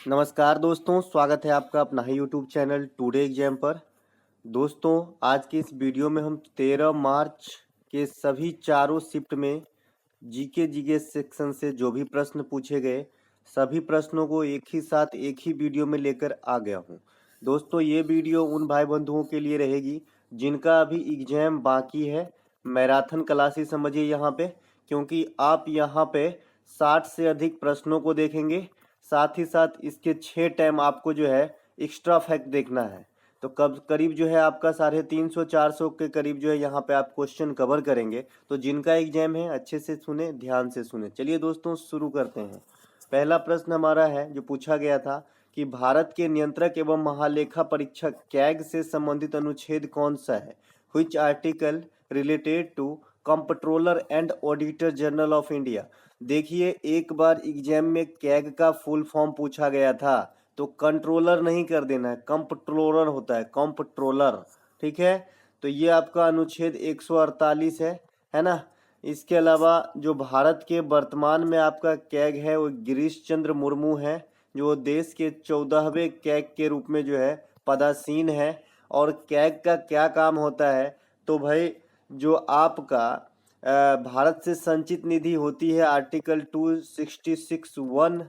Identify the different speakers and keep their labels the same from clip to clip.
Speaker 1: नमस्कार दोस्तों, स्वागत है आपका अपना ही यूट्यूब चैनल टुडे एग्जाम पर। दोस्तों, आज की इस वीडियो में हम 13 मार्च के सभी चारों शिफ्ट में जीके सेक्शन से जो भी प्रश्न पूछे गए, सभी प्रश्नों को एक ही साथ एक ही वीडियो में लेकर आ गया हूं। दोस्तों, ये वीडियो उन भाई बंधुओं के लिए रहेगी जिनका अभी एग्जाम बाकी है। मैराथन क्लासेस समझिए यहाँ पे, क्योंकि आप यहाँ पे 60 से अधिक प्रश्नों को देखेंगे। साथ ही साथ इसके 6 टाइम आपको जो है एक्स्ट्रा फैक्ट देखना है। तो कब करीब जो है आपका 350-400 के करीब जो है यहाँ पे आप क्वेश्चन कवर करेंगे। तो जिनका एग्जाम है अच्छे से सुने, ध्यान से सुने। चलिए दोस्तों, शुरू करते हैं। पहला प्रश्न हमारा है जो पूछा गया था कि भारत के नियंत्रक एवं महालेखा परीक्षक कैग से संबंधित अनुच्छेद कौन सा है? Which article related to comptroller and auditor general of India. देखिए, एक बार एग्जाम में कैग का फुल फॉर्म पूछा गया था, तो कंट्रोलर नहीं कर देना है, कंप्ट्रोलर होता है, कंप्ट्रोलर। ठीक है, तो ये आपका अनुच्छेद 148 है ना। इसके अलावा जो भारत के वर्तमान में आपका कैग है वो गिरीश चंद्र मुर्मू है, जो देश के 14वें कैग के रूप में जो है पदासीन है। और कैग का क्या काम होता है? तो भाई, जो आपका भारत से संचित निधि होती है, आर्टिकल 266(1),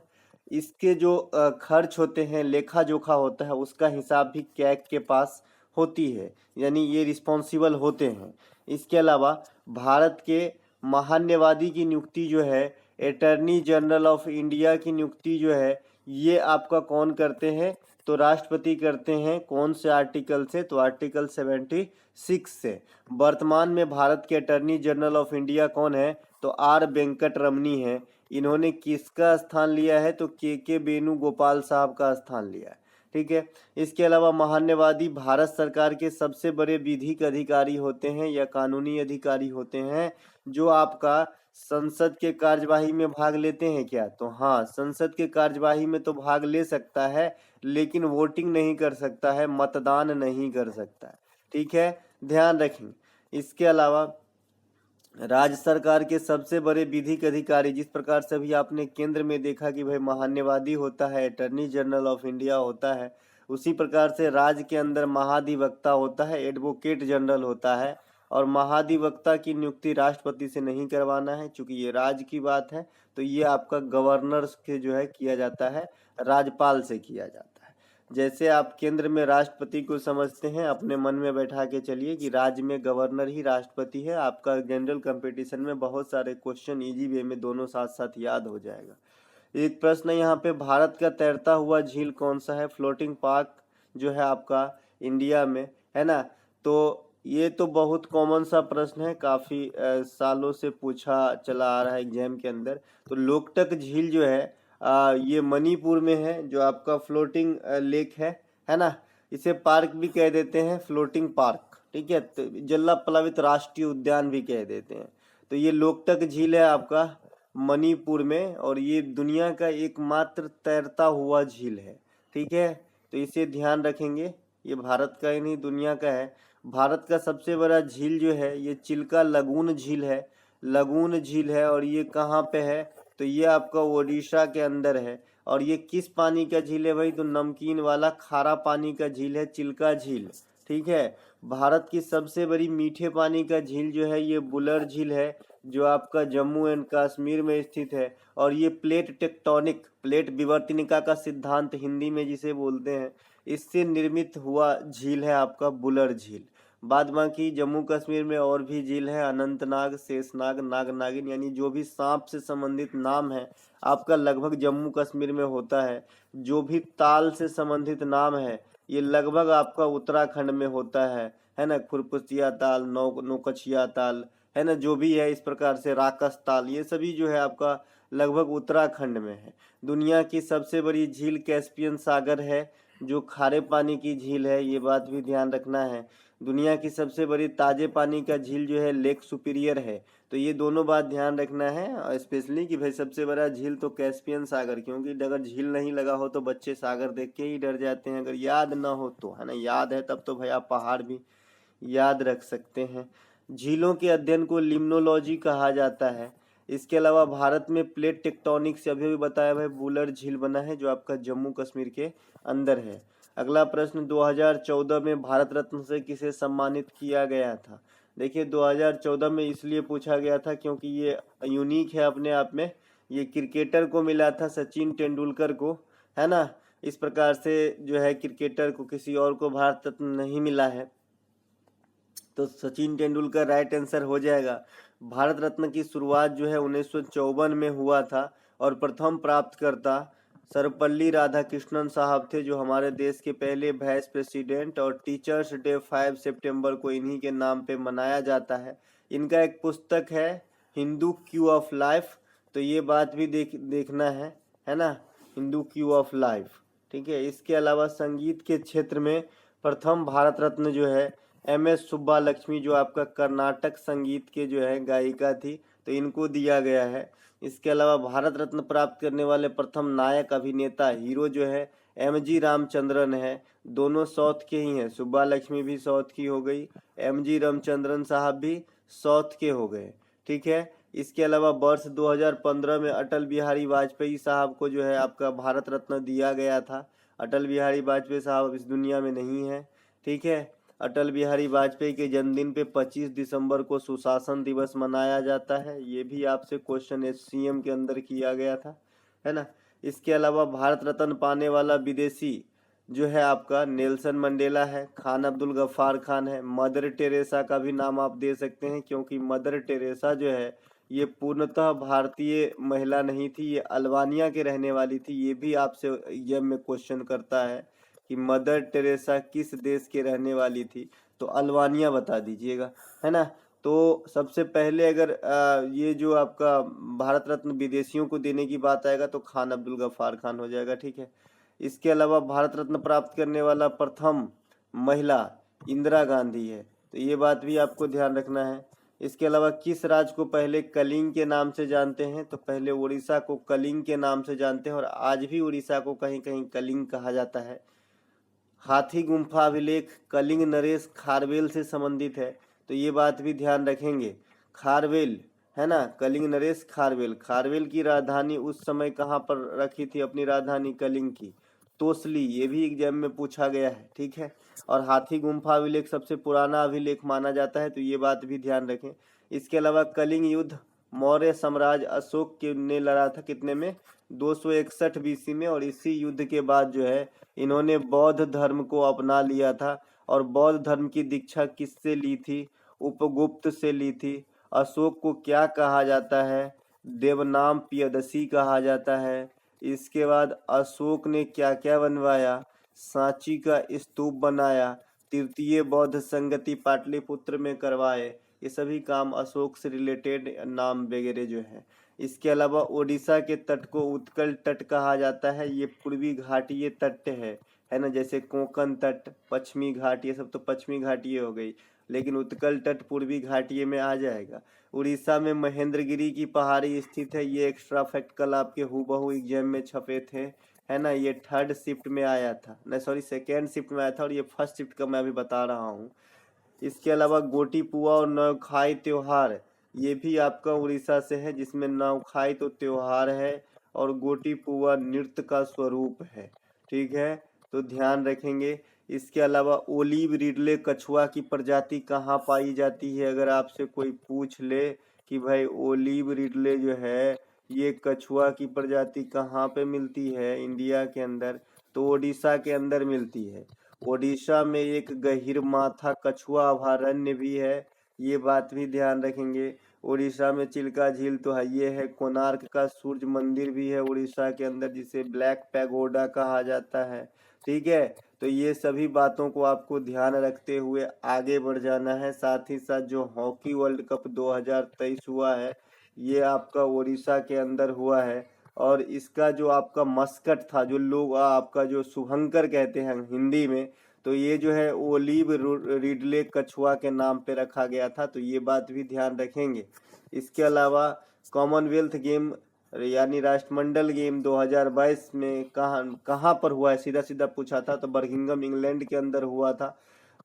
Speaker 1: इसके जो खर्च होते हैं, लेखा जोखा होता है, उसका हिसाब भी कैग के पास होती है, यानी ये रिस्पॉन्सिबल होते हैं। इसके अलावा भारत के महान्यवादी की नियुक्ति जो है, अटॉर्नी जनरल ऑफ इंडिया की नियुक्ति जो है, ये आपका कौन करते हैं? तो राष्ट्रपति करते हैं। कौन से आर्टिकल से? तो आर्टिकल 76 से। वर्तमान में भारत के अटॉर्नी जनरल ऑफ इंडिया कौन है? तो आर वेंकट रमनी है। इन्होंने किसका स्थान लिया है? तो के वेणुगोपाल साहब का स्थान लिया है। ठीक है। इसके अलावा महान्यवादी भारत सरकार के सबसे बड़े विधिक अधिकारी होते हैं या कानूनी अधिकारी होते हैं, जो आपका संसद के कार्यवाही में भाग लेते हैं क्या? तो हाँ, संसद के कार्यवाही में तो भाग ले सकता है, लेकिन वोटिंग नहीं कर सकता है, मतदान नहीं कर सकता है। ठीक है, ध्यान रखें। इसके अलावा राज्य सरकार के सबसे बड़े विधिक अधिकारी, जिस प्रकार से अभी आपने केंद्र में देखा कि भाई महान्यवादी होता है, अटॉर्नी जनरल ऑफ इंडिया होता है, उसी प्रकार से राज्य के अंदर महाधिवक्ता होता है, एडवोकेट जनरल होता है। और महाधिवक्ता की नियुक्ति राष्ट्रपति से नहीं करवाना है, चूंकि ये राज्य की बात है, तो ये आपका गवर्नर के जो है किया जाता है, राज्यपाल से किया जाता है। जैसे आप केंद्र में राष्ट्रपति को समझते हैं, अपने मन में बैठा के चलिए कि राज्य में गवर्नर ही राष्ट्रपति है। आपका जनरल कंपटीशन में बहुत सारे क्वेश्चन इजी वे में दोनों साथ साथ याद हो जाएगा। एक प्रश्न यहाँ पे, भारत का तैरता हुआ झील कौन सा है? फ्लोटिंग पार्क जो है आपका इंडिया में, है ना। तो ये तो बहुत कॉमन सा प्रश्न है, काफी सालों से पूछा चला आ रहा है एग्जाम के अंदर। तो लोकटक झील जो है ये मणिपुर में है, जो आपका फ्लोटिंग लेक है ना। इसे पार्क भी कह देते हैं, फ्लोटिंग पार्क। ठीक है, तो जल्ला प्लावित राष्ट्रीय उद्यान भी कह देते हैं। तो ये लोकटक झील है आपका मणिपुर में, और ये दुनिया का एकमात्र तैरता हुआ झील है। ठीक है, तो इसे ध्यान रखेंगे। ये भारत का ही नहीं, दुनिया का है। भारत का सबसे बड़ा झील जो है ये चिल्का लगून झील है, लगून झील है। और ये कहाँ पे है? तो ये आपका ओडिशा के अंदर है। और ये किस पानी का झील है भाई? तो नमकीन वाला खारा पानी का झील है, चिल्का झील। ठीक है। भारत की सबसे बड़ी मीठे पानी का झील जो है ये बुलर झील है, जो आपका जम्मू एंड कश्मीर में स्थित है। और ये प्लेट टेक्टोनिक, प्लेट विवर्तनिका का सिद्धांत हिंदी में जिसे बोलते हैं, इससे निर्मित हुआ झील है आपका बुलर झील। बाद बाकी जम्मू कश्मीर में और भी झील है, अनंतनाग, शेषनाग, नागनागिन, यानी जो भी सांप से संबंधित नाम है आपका लगभग जम्मू कश्मीर में होता है। जो भी ताल से संबंधित नाम है ये लगभग आपका उत्तराखंड में होता है ना। खुरपुसिया ताल, नौकछिया ताल, है ना, जो भी है इस प्रकार से राकस ताल, ये सभी जो है आपका लगभग उत्तराखंड में है। दुनिया की सबसे बड़ी झील कैस्पियन सागर है, जो खारे पानी की झील है, ये बात भी ध्यान रखना है। दुनिया की सबसे बड़ी ताजे पानी का झील जो है लेक सुपीरियर है। तो ये दोनों बात ध्यान रखना है, स्पेशली कि भाई सबसे बड़ा झील तो कैस्पियन सागर, क्योंकि अगर झील नहीं लगा हो तो बच्चे सागर देख के ही डर जाते हैं, अगर याद ना हो तो, है ना। याद है तब तो भाई आप पहाड़ भी याद रख सकते हैं। झीलों के अध्ययन को लिम्नोलॉजी कहा जाता है। इसके अलावा भारत में प्लेट टेक्टोनिक से अभी भी बताया भाई वुलर झील बना है जो आपका जम्मू कश्मीर के अंदर है। अगला प्रश्न, 2014 में भारत रत्न से किसे सम्मानित किया गया था? देखिए 2014 में इसलिए पूछा गया था क्योंकि ये यूनिक है अपने आप में, ये क्रिकेटर को मिला था, सचिन तेंदुलकर को, है ना। इस प्रकार से जो है क्रिकेटर को किसी और को भारत रत्न नहीं मिला है, तो सचिन तेंदुलकर राइट आंसर हो जाएगा। भारत रत्न की शुरुआत जो है 1954 में हुआ था और प्रथम प्राप्तकर्ता सर्वपल्ली राधाकृष्णन साहब थे, जो हमारे देश के पहले वाइस प्रेसिडेंट, और टीचर्स डे 5 सितंबर को इन्हीं के नाम पे मनाया जाता है। इनका एक पुस्तक है हिंदू क्यू ऑफ लाइफ, तो ये बात भी देखना है ना, हिंदू क्यू ऑफ लाइफ, ठीक है। इसके अलावा संगीत के क्षेत्र में प्रथम भारत रत्न जो है MS सुब्बालक्ष्मी, जो आपका कर्नाटक संगीत के जो है गायिका थी, तो इनको दिया गया है। इसके अलावा भारत रत्न प्राप्त करने वाले प्रथम नायक अभिनेता हीरो जो है MG रामचंद्रन है। दोनों साउथ के ही हैं, सुब्बालक्ष्मी भी साउथ की हो गई, MG रामचंद्रन साहब भी साउथ के हो गए, ठीक है। इसके अलावा वर्ष 2015 में अटल बिहारी वाजपेयी साहब को जो है आपका भारत रत्न दिया गया था। अटल बिहारी वाजपेयी साहब इस दुनिया में नहीं है, ठीक है। अटल बिहारी वाजपेयी के जन्मदिन पे 25 दिसंबर को सुशासन दिवस मनाया जाता है। ये भी आपसे क्वेश्चन HCM के अंदर किया गया था, है ना। इसके अलावा भारत रत्न पाने वाला विदेशी जो है आपका नेल्सन मंडेला है, खान अब्दुल गफ्फार खान है, मदर टेरेसा का भी नाम आप दे सकते हैं, क्योंकि मदर टेरेसा जो है ये पूर्णतः भारतीय महिला नहीं थी, ये अल्बानिया के रहने वाली थी। ये भी आपसे एग्जाम में क्वेश्चन करता है कि मदर टेरेसा किस देश के रहने वाली थी, तो अल्बानिया बता दीजिएगा, है ना। तो सबसे पहले अगर ये जो आपका भारत रत्न विदेशियों को देने की बात आएगा तो खान अब्दुल गफ्फार खान हो जाएगा, ठीक है। इसके अलावा भारत रत्न प्राप्त करने वाला प्रथम महिला इंदिरा गांधी है, तो ये बात भी आपको ध्यान रखना है। इसके अलावा किस राज्य को पहले कलिंग के नाम से जानते हैं? तो पहले उड़ीसा को कलिंग के नाम से जानते हैं, और आज भी उड़ीसा को कहीं कहीं कलिंग कहा जाता है। हाथी गुम्फा अभिलेख कलिंग नरेश खारवेल से संबंधित है, तो ये बात भी ध्यान रखेंगे। खारवेल, है ना, कलिंग नरेश खारवेल। खारवेल की राजधानी उस समय कहाँ पर रखी थी अपनी राजधानी कलिंग की? तोसली, ये भी एग्जाम में पूछा गया है, ठीक है। और हाथी गुम्फा अभिलेख सबसे पुराना अभिलेख माना जाता है, तो ये बात भी ध्यान रखें। इसके अलावा कलिंग युद्ध मौर्य साम्राज्य अशोक के ने लड़ा था कितने में? 261 BC में, और इसी युद्ध के बाद जो है इन्होंने बौद्ध धर्म को अपना लिया था। और बौद्ध धर्म की दीक्षा किससे ली थी? उपगुप्त से ली थी। अशोक को क्या कहा जाता है? देवनाम पियदसी कहा जाता है। इसके बाद अशोक ने क्या क्या बनवाया? सांची का स्तूप बनाया, तृतीय बौद्ध संगति पाटलिपुत्र में करवाए। ये सभी काम अशोक से रिलेटेड नाम वगैरह जो है। इसके अलावा ओडिशा के तट को उत्कल तट कहा जाता है। ये पूर्वी घाटीय तट है ना, जैसे कोंकण तट, पश्चिमी घाट, ये सब तो पश्चिमी घाटीय हो गई, लेकिन उत्कल तट पूर्वी घाटीय में आ जाएगा। उड़ीसा में महेंद्रगिरी की पहाड़ी स्थित है। ये एक्स्ट्रा फैक्ट कल आपके हूबहू एग्जाम में छपे थे, है ना। ये 3rd शिफ्ट में आया था, नहीं सॉरी 2nd शिफ्ट में आया था, और ये 1st शिफ्ट का मैं अभी बता रहा हूँ। इसके अलावा गोटी पुआ और नौखाई त्योहार, ये भी आपका उड़ीसा से है, जिसमें नौखाई तो त्योहार है और गोटी पुआ नृत्य का स्वरूप है, ठीक है, तो ध्यान रखेंगे। इसके अलावा ओलिव रिडले कछुआ की प्रजाति कहाँ पाई जाती है? अगर आपसे कोई पूछ ले कि भाई ओलिव रिडले जो है ये कछुआ की प्रजाति कहाँ पे मिलती है इंडिया के अंदर, तो ओडिशा के अंदर मिलती है। ओडिशा में एक गहिरमाथा कछुआ अभयारण्य भी है, ये बात भी ध्यान रखेंगे। उड़ीसा में चिल्का झील तो है, ये है। कोणार्क का सूर्य मंदिर भी है उड़ीसा के अंदर, जिसे ब्लैक पैगोडा कहा जाता है, ठीक है। तो ये सभी बातों को आपको ध्यान रखते हुए आगे बढ़ जाना है। साथ ही साथ जो हॉकी वर्ल्ड कप 2023 हुआ है, ये आपका उड़ीसा के अंदर हुआ है, और इसका जो आपका मस्कट था, जो लोग आपका जो शुभंकर कहते हैं हिंदी में, तो ये जो है ओलिव रिडले कछुआ के नाम पे रखा गया था, तो ये बात भी ध्यान रखेंगे। इसके अलावा कॉमनवेल्थ गेम यानी राष्ट्रमंडल गेम 2022 में कहाँ पर हुआ है? सीधा सीधा पूछा था, तो बर्मिंघम इंग्लैंड के अंदर हुआ था।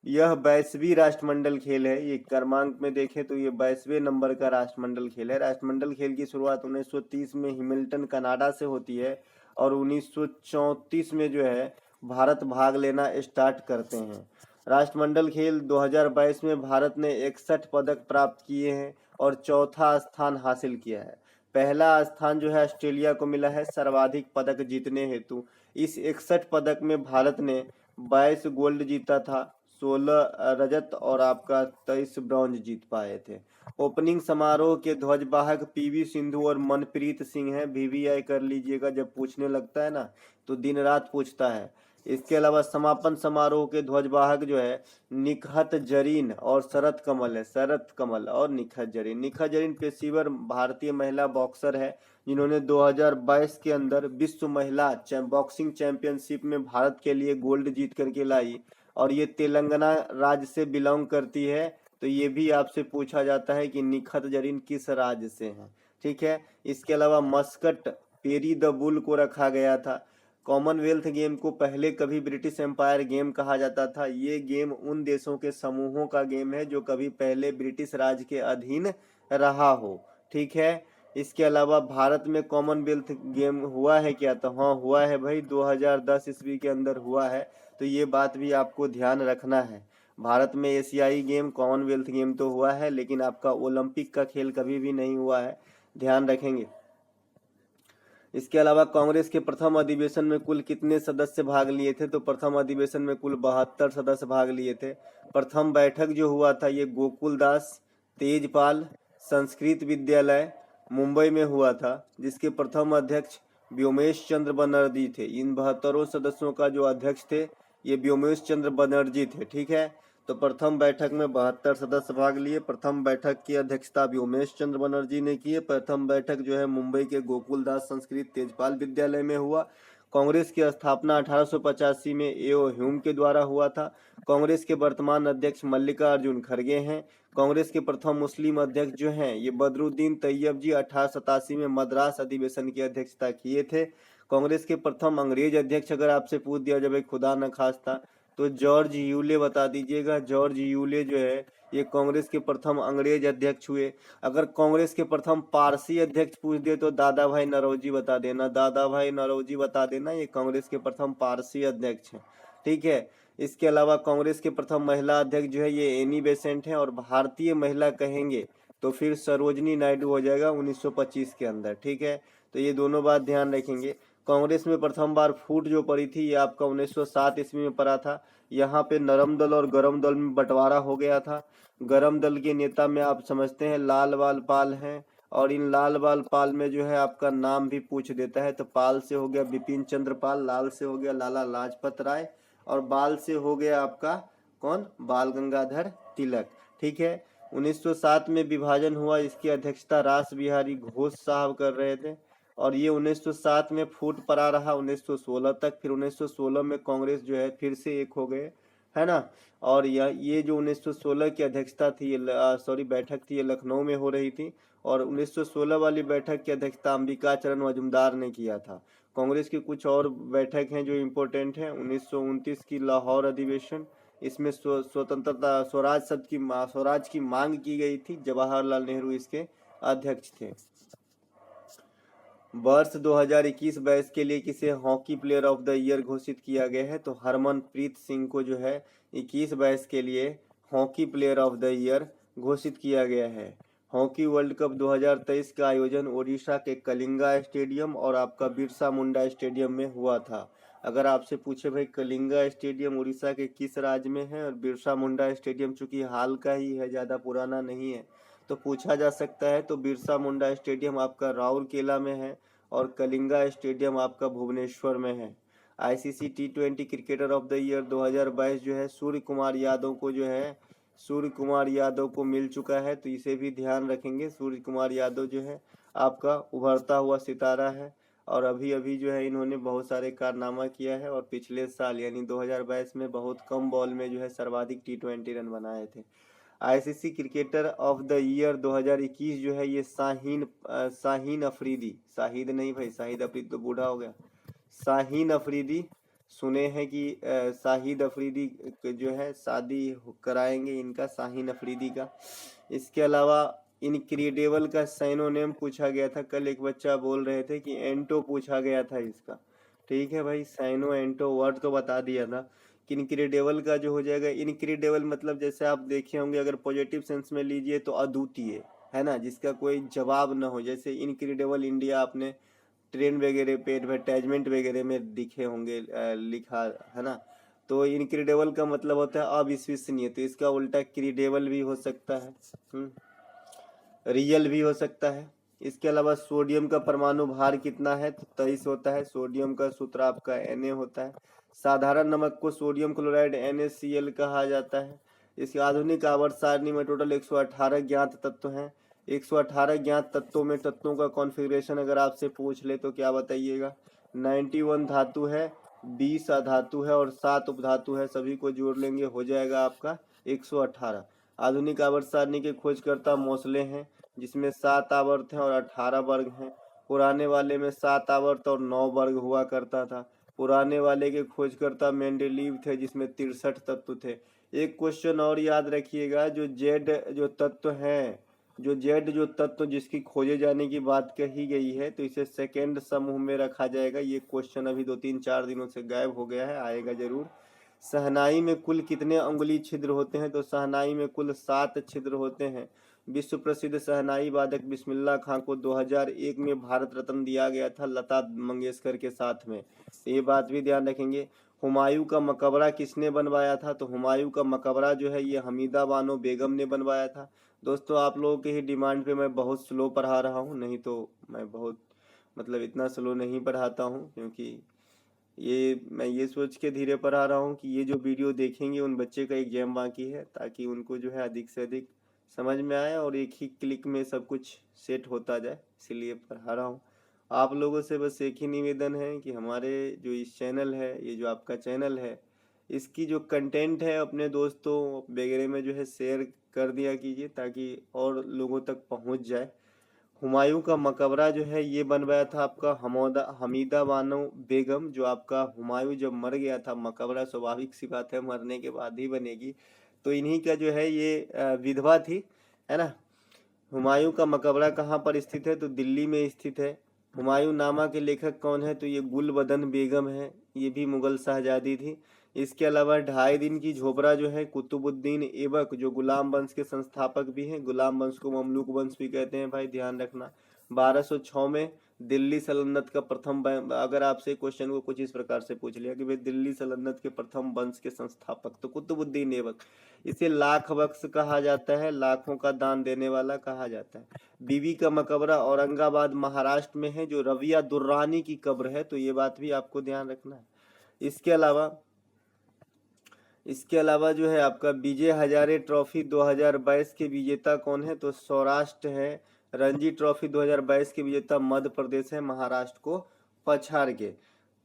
Speaker 1: यह 22वीं राष्ट्रमंडल खेल है। ये क्रमांक में देखें तो ये 22वें नंबर का राष्ट्रमंडल खेल है। राष्ट्रमंडल खेल की शुरुआत 1930 में हिमिल्टन कनाडा से होती है और 1934 में जो है भारत भाग लेना स्टार्ट करते हैं। राष्ट्रमंडल खेल 2022 में भारत ने 61 पदक प्राप्त किए हैं और चौथा स्थान हासिल किया है। पहला स्थान जो है ऑस्ट्रेलिया को मिला है सर्वाधिक पदक जीतने हेतु। इस 61 पदक में भारत ने 22 गोल्ड जीता था, 16 रजत और आपका 23 ब्रॉन्ज जीत पाए थे। ओपनिंग समारोह के ध्वजवाहक पीवी सिंधु और मनप्रीत सिंह हैं। वीवीआई कर लीजिएगा, जब पूछने लगता है ना तो दिन रात पूछता है। इसके अलावा समापन समारोह के ध्वजवाहक जो है निखत जरीन और शरत कमल है। शरत कमल और निखत जरीन। निखत जरीन पेशेवर भारतीय महिला बॉक्सर है जिन्होंने 2022 के अंदर विश्व महिला बॉक्सिंग चैंपियनशिप में भारत के लिए गोल्ड जीत करके लाई और ये तेलंगाना राज्य से बिलोंग करती है। तो ये भी आपसे पूछा जाता है कि निखत जरीन किस राज्य से हैं। ठीक है। इसके अलावा मस्कट पेरी द बुल को रखा गया था। कॉमनवेल्थ गेम को पहले कभी ब्रिटिश एम्पायर गेम कहा जाता था। ये गेम उन देशों के समूहों का गेम है जो कभी पहले ब्रिटिश राज के अधीन रहा हो। ठीक है। इसके अलावा भारत में कॉमनवेल्थ गेम हुआ है क्या? तो हाँ हुआ है भाई, 2010 ईस्वी के अंदर हुआ है। तो ये बात भी आपको ध्यान रखना है। भारत में एशियाई गेम कॉमनवेल्थ गेम तो हुआ है लेकिन आपका ओलंपिक का खेल कभी भी नहीं हुआ है, ध्यान रखेंगे। इसके अलावा कांग्रेस के प्रथम अधिवेशन में कुल कितने सदस्य भाग लिए थे? तो प्रथम अधिवेशन में कुल 72 सदस्य भाग लिए थे। प्रथम बैठक जो हुआ था ये गोकुलदास तेजपाल संस्कृत विद्यालय मुंबई में हुआ था, जिसके प्रथम अध्यक्ष व्योमेश चंद्र बनर्जी थे। इन 72 सदस्यों का जो अध्यक्ष थे ये व्योमेश चंद्र बनर्जी थे। ठीक है। तो प्रथम बैठक में 72 सदस्य भाग लिए। प्रथम बैठक की अध्यक्षता व्योमेश चंद्र बनर्जी ने की है। प्रथम बैठक जो है मुंबई के गोकुलदास संस्कृत तेजपाल विद्यालय में हुआ। कांग्रेस की स्थापना 1885 में एओ ह्यूम के द्वारा हुआ था। कांग्रेस के वर्तमान अध्यक्ष मल्लिकार्जुन खड़गे हैं। कांग्रेस के प्रथम मुस्लिम अध्यक्ष जो हैं ये बदरुद्दीन तैयब जी 1887 में मद्रास अधिवेशन की अध्यक्षता किए थे। कांग्रेस के प्रथम अंग्रेज अध्यक्ष अगर आपसे पूछ दिया जाए खुदा न खास्ता तो जॉर्ज यूले बता दीजिएगा। जॉर्ज यूले जो है ये कांग्रेस के प्रथम अंग्रेज अध्यक्ष हुए। अगर कांग्रेस के प्रथम पारसी अध्यक्ष पूछ दे तो दादा भाई नौरोजी बता देना। दादा भाई नौरोजी बता देना, ये कांग्रेस के प्रथम पारसी अध्यक्ष हैं। ठीक है। इसके अलावा कांग्रेस के प्रथम महिला अध्यक्ष जो है ये एनी बेसेंट हैं और भारतीय महिला कहेंगे तो फिर सरोजनी नायडू हो जाएगा 1925 के अंदर। ठीक है। तो ये दोनों बात ध्यान रखेंगे। कांग्रेस में प्रथम बार फूट जो पड़ी थी ये आपका 1907 ईस्वी में पड़ा था। यहाँ पे नरम दल और गरम दल में बंटवारा हो गया था। गरम दल के नेता में आप समझते हैं लाल बाल पाल हैं और इन लाल बाल पाल में जो है आपका नाम भी पूछ देता है। तो पाल से हो गया बिपिन चंद्र पाल, लाल से हो गया लाला लाजपत राय और बाल से हो गया आपका कौन? बाल गंगाधर तिलक। ठीक है। 1907 में विभाजन हुआ, इसकी अध्यक्षता रास बिहारी घोष साहब कर रहे थे और ये 1907 में फूट पड़ा रहा 1916 तक। फिर 1916 में कांग्रेस जो है फिर से एक हो गए, है ना। और ये जो 1916 की अध्यक्षता थी बैठक थी, ये लखनऊ में हो रही थी और 1916 वाली बैठक की अध्यक्षता अंबिका चरण मजुमदार ने किया था। कांग्रेस की कुछ और बैठक हैं जो इम्पोर्टेंट हैं। 1929 की लाहौर अधिवेशन, इसमें स्वतंत्रता स्वराज की मांग की गई थी। जवाहरलाल नेहरू इसके अध्यक्ष थे। वर्ष 2021-22 के लिए किसे hockey player of the year घोषित किया गया है? तो हरमनप्रीत सिंह को जो है 21-22 के लिए hockey player of the year घोषित किया गया है। हॉकी वर्ल्ड कप 2023 का आयोजन ओडिशा के कलिंगा स्टेडियम और आपका बिरसा मुंडा स्टेडियम में हुआ था। अगर आपसे पूछे भाई कलिंगा स्टेडियम उड़ीसा के किस राज्य में है और बिरसा मुंडा स्टेडियम चूंकि हाल का ही है, ज़्यादा पुराना नहीं है, तो पूछा जा सकता है। तो बिरसा मुंडा स्टेडियम आपका राउरकेला में है और कलिंगा स्टेडियम आपका भुवनेश्वर में है। ICC T20 cricketer of the year 2022 जो है सूर्य कुमार यादव को मिल चुका है, तो इसे भी ध्यान रखेंगे। सूर्य कुमार यादव जो है आपका उभरता हुआ सितारा है और अभी अभी जो है इन्होंने बहुत सारे कारनामा किया है और पिछले साल यानी 2022 में बहुत कम बॉल में जो है सर्वाधिक टी20 रन बनाए थे। ICC cricketer of the year 2021 जो है ये शाहीन अफरीदी, शाहिद नहीं भाई, शाहिद अफरीदी तो बूढ़ा हो गया, शाहीन अफरीदी सुने हैं कि शाहिद अफरीदी जो है शादी कराएंगे इनका, शाहीन अफरीदी का। इसके अलावा इनक्रेडिबल का साइनोनेम पूछा गया था, कल एक बच्चा बोल रहे थे कि एंटो पूछा गया था इसका। ठीक है भाई, साइनो एंटो वर्ड तो बता दिया था कि इनक्रेडिबल का जो हो जाएगा, इनक्रेडिबल मतलब जैसे आप देखे होंगे, अगर पॉजिटिव सेंस में लीजिए तो अद्वितीय, है ना, जिसका कोई जवाब न हो। जैसे इनक्रेडिबल इंडिया आपने ट्रेन वगैरह पे एडवर्टाइजमेंट वगैरह में दिखे होंगे लिखा, है ना। तो इनक्रेडिबल का मतलब होता है अविश्वसनीय, तो इसका उल्टा क्रेडिबल भी हो सकता है, रियल भी हो सकता है। इसके अलावा सोडियम का परमाणु भार कितना है, तो 23 होता है। सोडियम का सूत्र आपका Na होता है। साधारण नमक को सोडियम क्लोराइड NaCl कहा जाता है। इसकी आधुनिक आवर्त सारणी में टोटल 118 ज्ञात तत्व हैं। 118 ज्ञात तत्वों में तत्वों का कॉन्फ़िगरेशन अगर आपसे पूछ ले तो क्या बताइएगा। 91 धातु है, 20 अधातु है और 7 उपधातु है, सभी को जोड़ लेंगे हो जाएगा आपका 118। आधुनिक आवर्त सारणी के खोजकर्ता मोसले हैं, जिसमें 7 आवर्त हैं और 18 वर्ग हैं। पुराने वाले में 7 आवर्त और 9 वर्ग हुआ करता था। पुराने वाले के खोजकर्ता मेंडेलीव थे, जिसमें 63 तत्व थे। एक क्वेश्चन और याद रखिएगा, जो जेड जो तत्व हैं, जो जेड जो तत्व जिसकी खोजे जाने की बात कही गई है, तो इसे सेकेंड समूह में रखा जाएगा। ये क्वेश्चन अभी 2-3-4 दिनों से गायब हो गया है, आएगा जरूर। शहनाई में कुल कितने अंगुली छिद्र होते हैं, तो शहनाई में कुल 7 छिद्र होते हैं। विश्व प्रसिद्ध शहनाई वादक बिस्मिल्लाह खां को 2001 में भारत रत्न दिया गया था, लता मंगेशकर के साथ में। ये बात भी ध्यान रखेंगे। हुमायूं का मकबरा किसने बनवाया था, तो हुमायूं का मकबरा जो है ये हमीदा बानो बेगम ने बनवाया था। दोस्तों आप लोगों के ही डिमांड पे मैं बहुत स्लो पढ़ा रहा हूँ, नहीं तो मैं बहुत मतलब इतना स्लो नहीं पढ़ाता हूँ, क्योंकि मैं ये सोच के धीरे पढ़ा रहा हूँ कि ये जो वीडियो देखेंगे उन बच्चे का एग्जाम बाकी है, ताकि उनको जो है अधिक से अधिक समझ में आए और एक ही क्लिक में सब कुछ सेट होता जाए, इसीलिए पढ़ा रहा हूँ। आप लोगों से बस एक ही निवेदन है कि हमारे जो इस चैनल है, ये जो आपका चैनल है, इसकी जो कंटेंट है अपने दोस्तों वगैरह में जो है शेयर कर दिया कीजिए, ताकि और लोगों तक पहुँच जाए। हुमायूं का मकबरा जो है ये बनवाया था आपका हमीदा बानो बेगम। जो आपका हुमायूं जब मर गया था, मकबरा स्वाभाविक सी बात है मरने के बाद ही बनेगी, तो इन्हीं का जो है ये विधवा थी, है ना। हुमायूं का मकबरा कहाँ पर स्थित है, तो दिल्ली में स्थित है। हुमायूं नामा के लेखक कौन है, तो ये गुलबदन बेगम है, ये भी मुगल शहजादी थी। इसके अलावा 2.5 दिन की झोपड़ा जो है कुतुबुद्दीन ऐबक, जो गुलाम वंश के संस्थापक भी हैं, गुलाम वंश को ममलूक वंश भी कहते हैं भाई, ध्यान रखना। 1206 में दिल्ली सल्तनत का प्रथम, अगर आपसे क्वेश्चन को कुछ इस प्रकार से पूछ लिया कि भाई दिल्ली सल्तनत के प्रथम वंश के संस्थापक, तो कुतुबुद्दीन ऐबक। इसे लाख बख्श कहा जाता है, लाखों का दान देने वाला कहा जाता है। बीबी का मकबरा औरंगाबाद महाराष्ट्र में है, जो रबिया दुर्रानी की कब्र है, तो ये बात भी आपको ध्यान रखना है। इसके अलावा जो है आपका विजय हजारे ट्रॉफी 2022 के विजेता कौन है, तो सौराष्ट्र है। रणजी ट्रॉफी 2022 के विजेता मध्य प्रदेश है, महाराष्ट्र को पछाड़ के।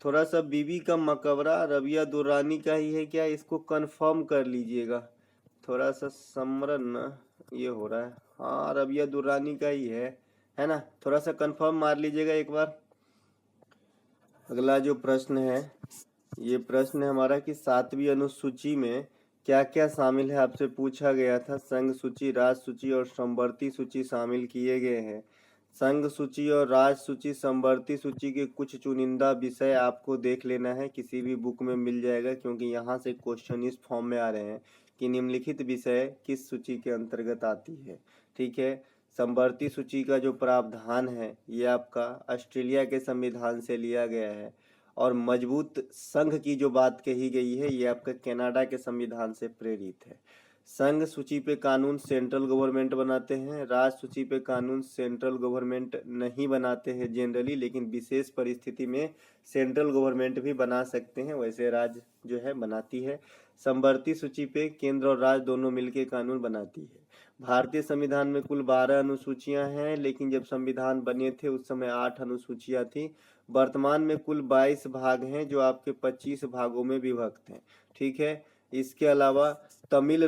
Speaker 1: थोड़ा सा बीबी का मकबरा रबिया दुर्रानी का ही है क्या, इसको कंफर्म कर लीजिएगा। थोड़ा सा समरन ये हो रहा है, हाँ रबिया दुर्रानी का ही है ना। थोड़ा सा कंफर्म मार लीजिएगा एक बार। अगला जो प्रश्न है, ये प्रश्न है हमारा कि 7वीं अनुसूची में क्या क्या शामिल है, आपसे पूछा गया था। संघ सूची, राज सूची और समवर्ती सूची शामिल किए गए हैं। संघ सूची और राज सूची, समवर्ती सूची के कुछ चुनिंदा विषय आपको देख लेना है, किसी भी बुक में मिल जाएगा, क्योंकि यहाँ से क्वेश्चन इस फॉर्म में आ रहे हैं कि निम्नलिखित विषय किस सूची के अंतर्गत आती है। ठीक है, समवर्ती सूची का जो प्रावधान है ये आपका ऑस्ट्रेलिया के संविधान से लिया गया है, और मजबूत संघ की जो बात कही गई है ये आपका कनाडा के संविधान से प्रेरित है। संघ सूची पे कानून सेंट्रल गवर्नमेंट बनाते हैं, राज सूची पे कानून सेंट्रल गवर्नमेंट नहीं बनाते हैं जनरली, लेकिन विशेष परिस्थिति में सेंट्रल गवर्नमेंट भी बना सकते हैं, वैसे राज्य जो है बनाती है। समवर्ती सूची पे केंद्र और राज्य दोनों मिलकर कानून बनाती है। भारतीय संविधान में कुल 12 अनुसूचियां हैं, लेकिन जब संविधान बने थे उस समय 8 अनुसूचियां थी। वर्तमान में कुल 22 भाग हैं, जो आपके 25 भागों में विभक्त हैं। ठीक है, इसके अलावा तमिल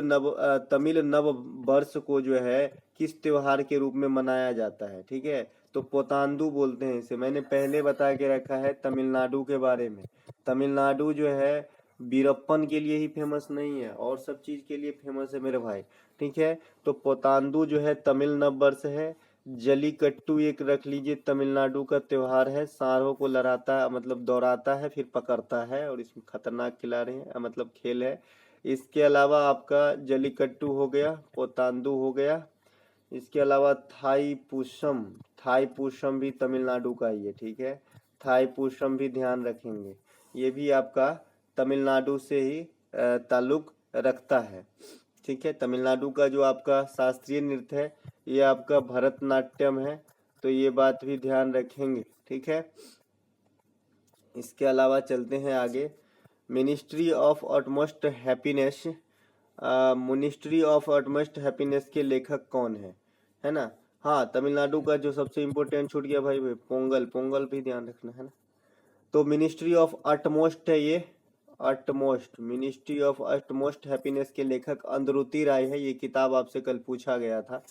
Speaker 1: नव वर्ष को जो है किस त्योहार के रूप में मनाया जाता है। ठीक है, तो पोतांदू बोलते हैं इसे। मैंने पहले बता के रखा है तमिलनाडु के बारे में। तमिलनाडु जो है बीरप्पन के लिए ही फेमस नहीं है, और सब चीज के लिए फेमस है मेरे भाई। ठीक है, तो पोतांदू जो है तमिल नववर्ष है। जलीकट्टू एक रख लीजिए, तमिलनाडु का त्योहार है। सांडों को लड़ाता है, मतलब दौड़ाता है फिर पकड़ता है, और इसमें खतरनाक खिलाड़ी है, मतलब खेल है। इसके अलावा आपका जलीकट्टू हो गया, पोतांदू हो गया। इसके अलावा थाई पुषम भी तमिलनाडु का ही है। ठीक है, थाई पुषम भी ध्यान रखेंगे, ये भी आपका तमिलनाडु से ही ताल्लुक रखता है। ठीक है, तमिलनाडु का जो आपका शास्त्रीय नृत्य है ये आपका भरतनाट्यम है, तो ये बात भी ध्यान रखेंगे। ठीक है, इसके अलावा चलते हैं आगे। Ministry of utmost happiness, ministry of utmost happiness के लेखक कौन है ना। हाँ, तमिलनाडु का जो सबसे इम्पोर्टेंट छूट गया भाई, पोंगल भी ध्यान रखना है ना। तो मिनिस्ट्री ऑफ अटमोस्ट है ये, utmost, ministry of utmost happiness के लेखक अंद्रुति राय है। ये किताब आपसे कल पूछा गया था।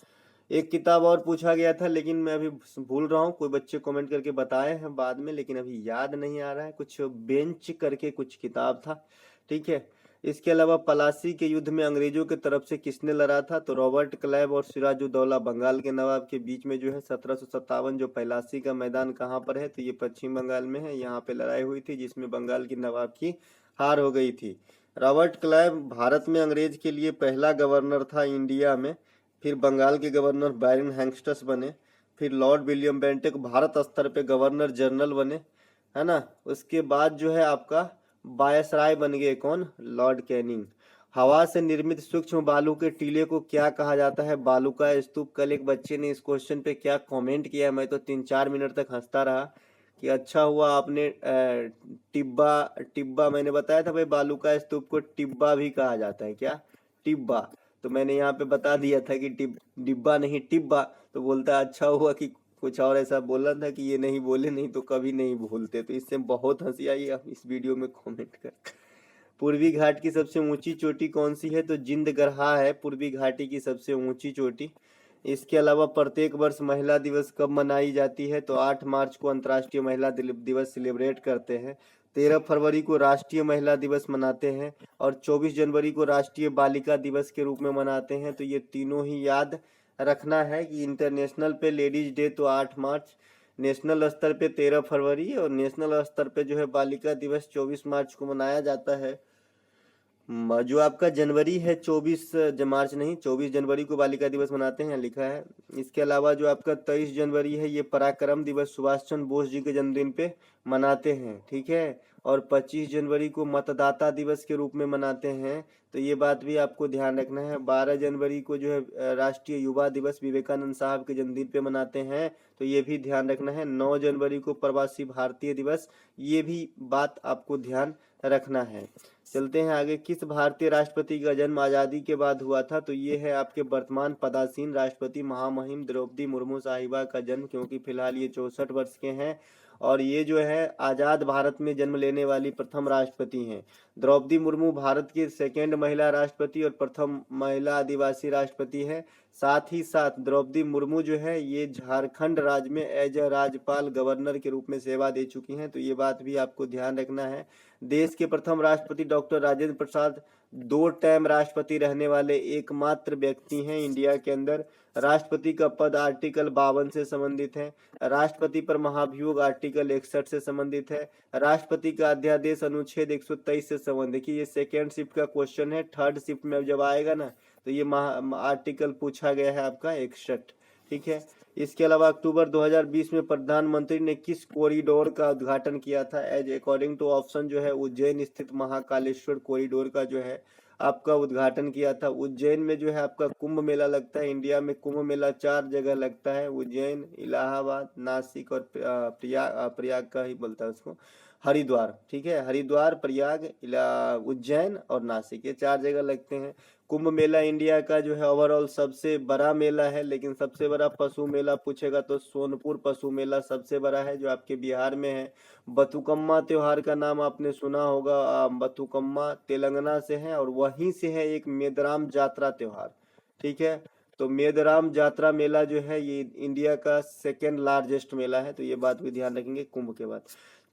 Speaker 1: एक किताब और पूछा गया था, लेकिन मैं अभी भूल रहा हूँ, कोई बच्चे कमेंट करके बताए हैं बाद में, लेकिन अभी याद नहीं आ रहा है। कुछ बेंच करके कुछ किताब था। ठीक है, इसके अलावा पलासी के युद्ध में अंग्रेजों के तरफ से किसने लड़ा था, तो रॉबर्ट क्लाइव और सिराजुद्दौला बंगाल के नवाब के बीच में जो है 1757 जो पलासी का मैदान कहाँ पर है, तो ये पश्चिम बंगाल में है। यहाँ पे लड़ाई हुई थी जिसमें बंगाल की नवाब की हार हो गई थी। रॉबर्ट क्लाइव भारत में अंग्रेज के लिए पहला गवर्नर था इंडिया में। फिर बंगाल के गवर्नर बैरन हैंगस्टस बने। फिर लॉर्ड विलियम बेंटिक भारत स्तर पे गवर्नर जनरल बने, है ना। उसके बाद जो है आपका वायसराय बन गए कौन, लॉर्ड कैनिंग। हवा से निर्मित सूक्ष्म बालू के टीले को क्या कहा जाता है, बालू का स्तूप। कल एक बच्चे ने इस क्वेश्चन पे क्या कमेंट किया, मैं तो 3-4 मिनट तक हंसता रहा कि अच्छा हुआ आपने टिब्बा मैंने बताया था भाई, बालू का स्तूप को टिब्बा भी कहा जाता है। क्या, टिब्बा। तो मैंने यहाँ पे बता दिया था कि डिब्बा नहीं टिब्बा। तो बोलता अच्छा हुआ कि कुछ और ऐसा बोला था कि ये नहीं बोले, नहीं तो कभी नहीं बोलते। तो इससे बहुत हंसी आई, आप इस वीडियो में कमेंट कर। पूर्वी घाट की सबसे ऊंची चोटी कौन सी है, तो जिंद गरहा है पूर्वी घाटी की सबसे ऊंची चोटी। इसके अलावा प्रत्येक वर्ष महिला दिवस कब मनाई जाती है, तो 8 मार्च को अंतर्राष्ट्रीय महिला दिवस सेलिब्रेट करते हैं। 13 फरवरी को राष्ट्रीय महिला दिवस मनाते हैं, और 24 जनवरी को राष्ट्रीय बालिका दिवस के रूप में मनाते हैं। तो ये तीनों ही याद रखना है कि इंटरनेशनल पे लेडीज डे तो 8 मार्च, नेशनल स्तर पे 13 फरवरी, और नेशनल स्तर पे जो है बालिका दिवस 24 मार्च को मनाया जाता है। जो आपका जनवरी है 24 मार्च नहीं, 24 जनवरी को बालिका दिवस मनाते हैं, लिखा है। इसके अलावा जो आपका 23 जनवरी है ये पराक्रम दिवस सुभाष चंद्र बोस जी के जन्मदिन पे मनाते हैं। ठीक है, और 25 जनवरी को मतदाता दिवस के रूप में मनाते हैं। तो ये बात भी आपको ध्यान रखना है। 12 जनवरी को जो है राष्ट्रीय युवा दिवस विवेकानंद साहब के जन्मदिन पे मनाते हैं, तो ये भी ध्यान रखना है। 9 जनवरी को प्रवासी भारतीय दिवस, ये भी बात आपको ध्यान रखना है। चलते हैं आगे। किस भारतीय राष्ट्रपति का जन्म आजादी के बाद हुआ था, तो ये है आपके वर्तमान पदासीन राष्ट्रपति महामहिम द्रौपदी मुर्मू साहिबा का जन्म, क्योंकि फिलहाल ये 64 वर्ष के हैं, और ये जो है आजाद भारत में जन्म लेने वाली प्रथम राष्ट्रपति हैं। द्रौपदी मुर्मू भारत की सेकेंड महिला राष्ट्रपति और प्रथम महिला आदिवासी राष्ट्रपति है। साथ ही साथ द्रौपदी मुर्मू जो है ये झारखंड राज्य में एज ए राज्यपाल गवर्नर के रूप में सेवा दे चुकी हैं, तो ये बात भी आपको ध्यान रखना है। देश के प्रथम राष्ट्रपति डॉक्टर राजेंद्र प्रसाद 2 टाइम राष्ट्रपति रहने वाले एकमात्र व्यक्ति हैं इंडिया के अंदर। राष्ट्रपति का पद आर्टिकल 52 से संबंधित है। राष्ट्रपति पर महाभियोग आर्टिकल 61 से संबंधित है। राष्ट्रपति का अध्यादेश अनुच्छेद 123 से संबंधित। देखिए ये सेकेंड शिफ्ट का क्वेश्चन है, थर्ड शिफ्ट में जब आएगा ना तो ये आर्टिकल पूछा गया है आपका 61। ठीक है, इसके अलावा अक्टूबर 2020 में प्रधानमंत्री ने किस कॉरिडोर का उद्घाटन किया था, एज अकॉर्डिंग टू ऑप्शन जो है उज्जैन स्थित महाकालेश्वर कॉरिडोर का जो है आपका उद्घाटन किया था। उज्जैन में जो है आपका कुंभ मेला लगता है। इंडिया में कुंभ मेला 4 जगह लगता है, उज्जैन, इलाहाबाद, नासिक और प्रयाग का ही बोलता है उसको, हरिद्वार। ठीक है, हरिद्वार, प्रयाग, उज्जैन और नासिक, ये 4 जगह लगते हैं। कुंभ मेला इंडिया का जो है ओवरऑल सबसे बड़ा मेला है, लेकिन सबसे बड़ा पशु मेला पूछेगा तो सोनपुर पशु मेला सबसे बड़ा है, जो आपके बिहार में है। बथुकम्मा त्योहार का नाम आपने सुना होगा, बथुकम्मा तेलंगाना से है, और वहीं से है एक मेदराम जात्रा त्योहार। ठीक है, तो मेदराम जात्रा मेला जो है ये इंडिया का सेकेंड लार्जेस्ट मेला है, तो ये बात भी ध्यान रखेंगे कुंभ के बाद।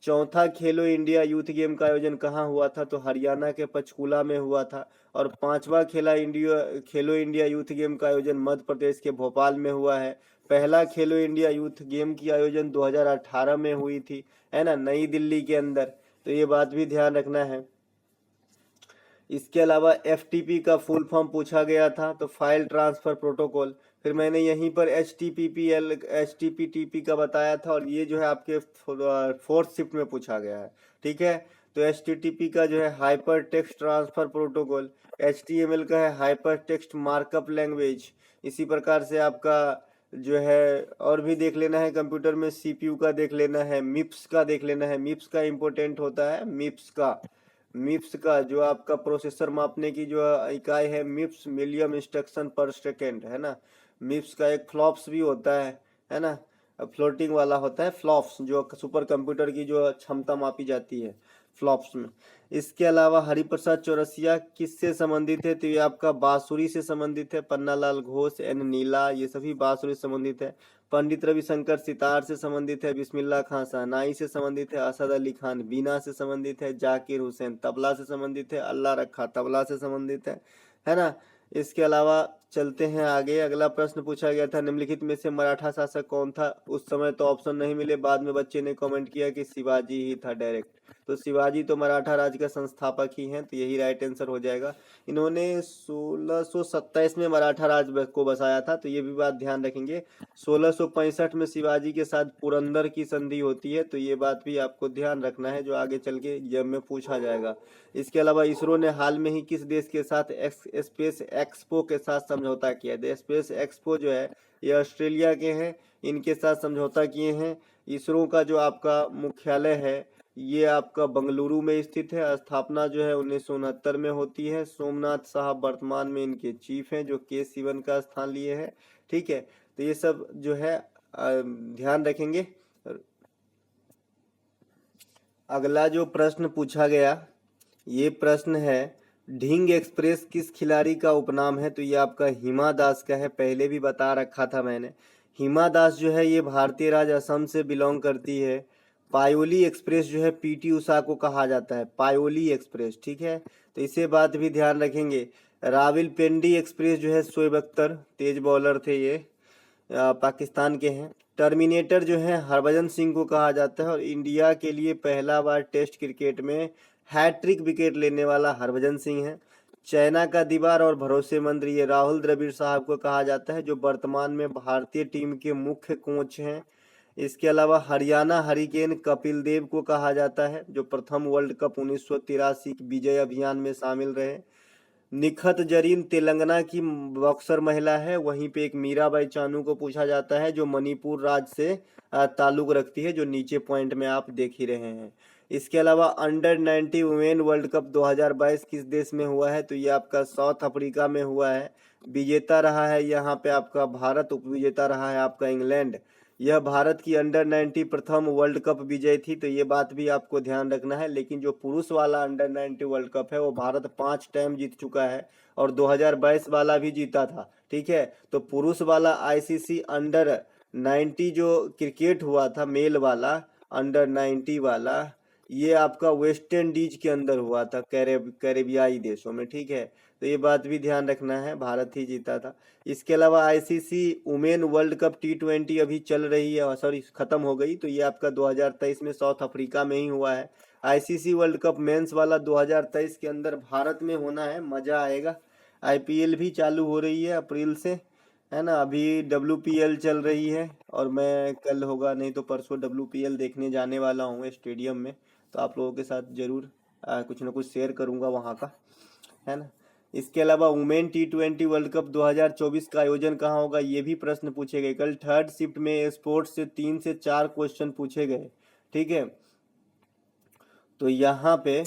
Speaker 1: चौथा खेलो इंडिया यूथ गेम का आयोजन कहाँ हुआ था, तो हरियाणा के पंचकुला में हुआ था। और पांचवा खेलो इंडिया यूथ गेम का आयोजन मध्य प्रदेश के भोपाल में हुआ है। पहला खेलो इंडिया यूथ गेम की आयोजन 2018 में हुई थी, है ना, नई दिल्ली के अंदर, तो ये बात भी ध्यान रखना है। इसके अलावा एफटीपी का फुल फॉर्म पूछा गया था, तो फाइल ट्रांसफर प्रोटोकॉल। फिर मैंने यहीं पर एचटीपीटीपी का बताया था, और ये जो है आपके फोर्थ शिफ्ट में पूछा गया है, ठीक है। तो एचटीटीपी का जो है hyper text transfer protocol, HTML का है हाइपर टेक्स्ट मार्कअप लैंग्वेज। इसी प्रकार से आपका जो है और भी देख लेना है, कंप्यूटर में सीपीयू का देख लेना है, मिप्स का देख लेना है। मिप्स का इंपॉर्टेंट होता है, मिप्स का जो आपका प्रोसेसर मापने की जो इकाई है, मिप्स मिलियन इंस्ट्रक्शन पर सेकेंड, है ना। मिप्स का एक फ्लॉप्स भी होता है ना, फ्लोटिंग वाला होता है फ्लॉप्स, जो सुपर कंप्यूटर की जो क्षमता मापी जाती है फ्लॉप्स में। इसके अलावा हरिप्रसाद चौरसिया किससे संबंधित है, तो ये आपका बांसुरी से संबंधित है। पन्नालाल घोष, एन नीला, ये सभी बांसुरी से संबंधित है। पंडित रविशंकर सितार से संबंधित है। बिस्मिल्लाह खान शहनाई से संबंधित है। असद अली खान बीना से संबंधित है। जाकिर हुसैन तबला से संबंधित है। अल्लाह रखा तबला से संबंधित है ना। इसके अलावा चलते हैं आगे। अगला प्रश्न पूछा गया था, निम्नलिखित में से मराठा शासक कौन था। उस समय तो ऑप्शन नहीं मिले, बाद में बच्चे ने कमेंट किया कि शिवाजी ही था डायरेक्ट। तो शिवाजी तो मराठा राज्य का संस्थापक ही हैं, तो यही राइट आंसर हो जाएगा। इन्होंने 1627 में मराठा राज्य को बसाया था, तो ये भी बात ध्यान रखेंगे। 1665 में शिवाजी के साथ पुरंदर की संधि होती है, तो ये बात भी आपको ध्यान रखना है, जो आगे चल के एग्जाम में पूछा जाएगा। इसके अलावा इसरो ने हाल में ही किस देश के साथ स्पेस एक्सपो के साथ समझौता किया है। स्पेस एक्सपो जो है ये ऑस्ट्रेलिया के हैं, इनके साथ समझौता किए हैं। इसरो का जो आपका मुख्यालय है ये आपका बंगलुरु में स्थित है। स्थापना जो है 1969 में होती है। सोमनाथ साहब वर्तमान में इनके चीफ हैं, जो के सिवन का स्थान लिए हैं, ठीक है। तो ये सब जो है ध्यान रखेंगे। अगला जो प्रश्न पूछा गया, ये प्रश्न है, ढींग एक्सप्रेस किस खिलाड़ी का उपनाम है, तो ये आपका हिमा दास का है। पहले भी बता रखा था मैंने। हिमा दास जो है ये भारतीय राज्य असम से बिलोंग करती है। पायोली एक्सप्रेस जो है पीटी उषा को कहा जाता है, पायोली एक्सप्रेस, ठीक है। तो इसे बात भी ध्यान रखेंगे। रावलपिंडी एक्सप्रेस जो है शोएब अख्तर तेज बॉलर थे, ये पाकिस्तान के हैं। टर्मिनेटर जो है हरभजन सिंह को कहा जाता है, और इंडिया के लिए पहला बार टेस्ट क्रिकेट में हैट्रिक विकेट लेने वाला हरभजन सिंह है। चाइना का दीवार और भरोसेमंद ये राहुल द्रविड़ साहब को कहा जाता है, जो वर्तमान में भारतीय टीम के मुख्य कोच हैं। इसके अलावा हरियाणा हरिकेन कपिल देव को कहा जाता है, जो प्रथम वर्ल्ड कप 1983 विजय अभियान में शामिल रहे। निखत जरीन तेलंगाना की बॉक्सर महिला है। वहीं पे एक मीराबाई चानू को पूछा जाता है, जो मणिपुर राज्य से ताल्लुक रखती है, जो नीचे पॉइंट में आप देख ही रहे हैं। इसके अलावा अंडर 90 वुमेन वर्ल्ड कप 2022 किस देश में हुआ है, तो ये आपका साउथ अफ्रीका में हुआ है। विजेता रहा है यहाँ पे आपका भारत, उपविजेता रहा है आपका इंग्लैंड। यह भारत की अंडर 90 प्रथम वर्ल्ड कप विजय थी, तो ये बात भी आपको ध्यान रखना है। लेकिन जो पुरुष वाला अंडर 90 वर्ल्ड कप है वो भारत 5 टाइम जीत चुका है, और 2022 वाला भी जीता था, ठीक है। तो पुरुष वाला आईसीसी अंडर 90 जो क्रिकेट हुआ था मेल वाला अंडर 90 वाला, ये आपका वेस्ट इंडीज के अंदर हुआ था, कैरेबियाई देशों में, ठीक है। तो ये बात भी ध्यान रखना है, भारत ही जीता था। इसके अलावा ICC women world cup T20 अभी चल रही है, सॉरी खत्म हो गई, तो ये आपका 2023 में साउथ अफ्रीका में ही हुआ है। आईसीसी वर्ल्ड कप मेंस वाला 2023 के अंदर भारत में होना है, मजा आएगा। आईपीएल भी चालू हो रही है अप्रैल से, है ना। अभी WPL चल रही है, और मैं कल होगा नहीं तो परसों WPL देखने जाने वाला हूँ स्टेडियम में, तो आप लोगों के साथ जरूर कुछ ना कुछ शेयर करूँगा वहाँ का, है ना। इसके अलावा वुमेन T20 वर्ल्ड कप 2024 का आयोजन कहाँ होगा, ये भी प्रश्न पूछे गए। कल थर्ड शिफ्ट में स्पोर्ट्स से 3 से 4 क्वेश्चन पूछे गए, ठीक है। तो यहाँ पे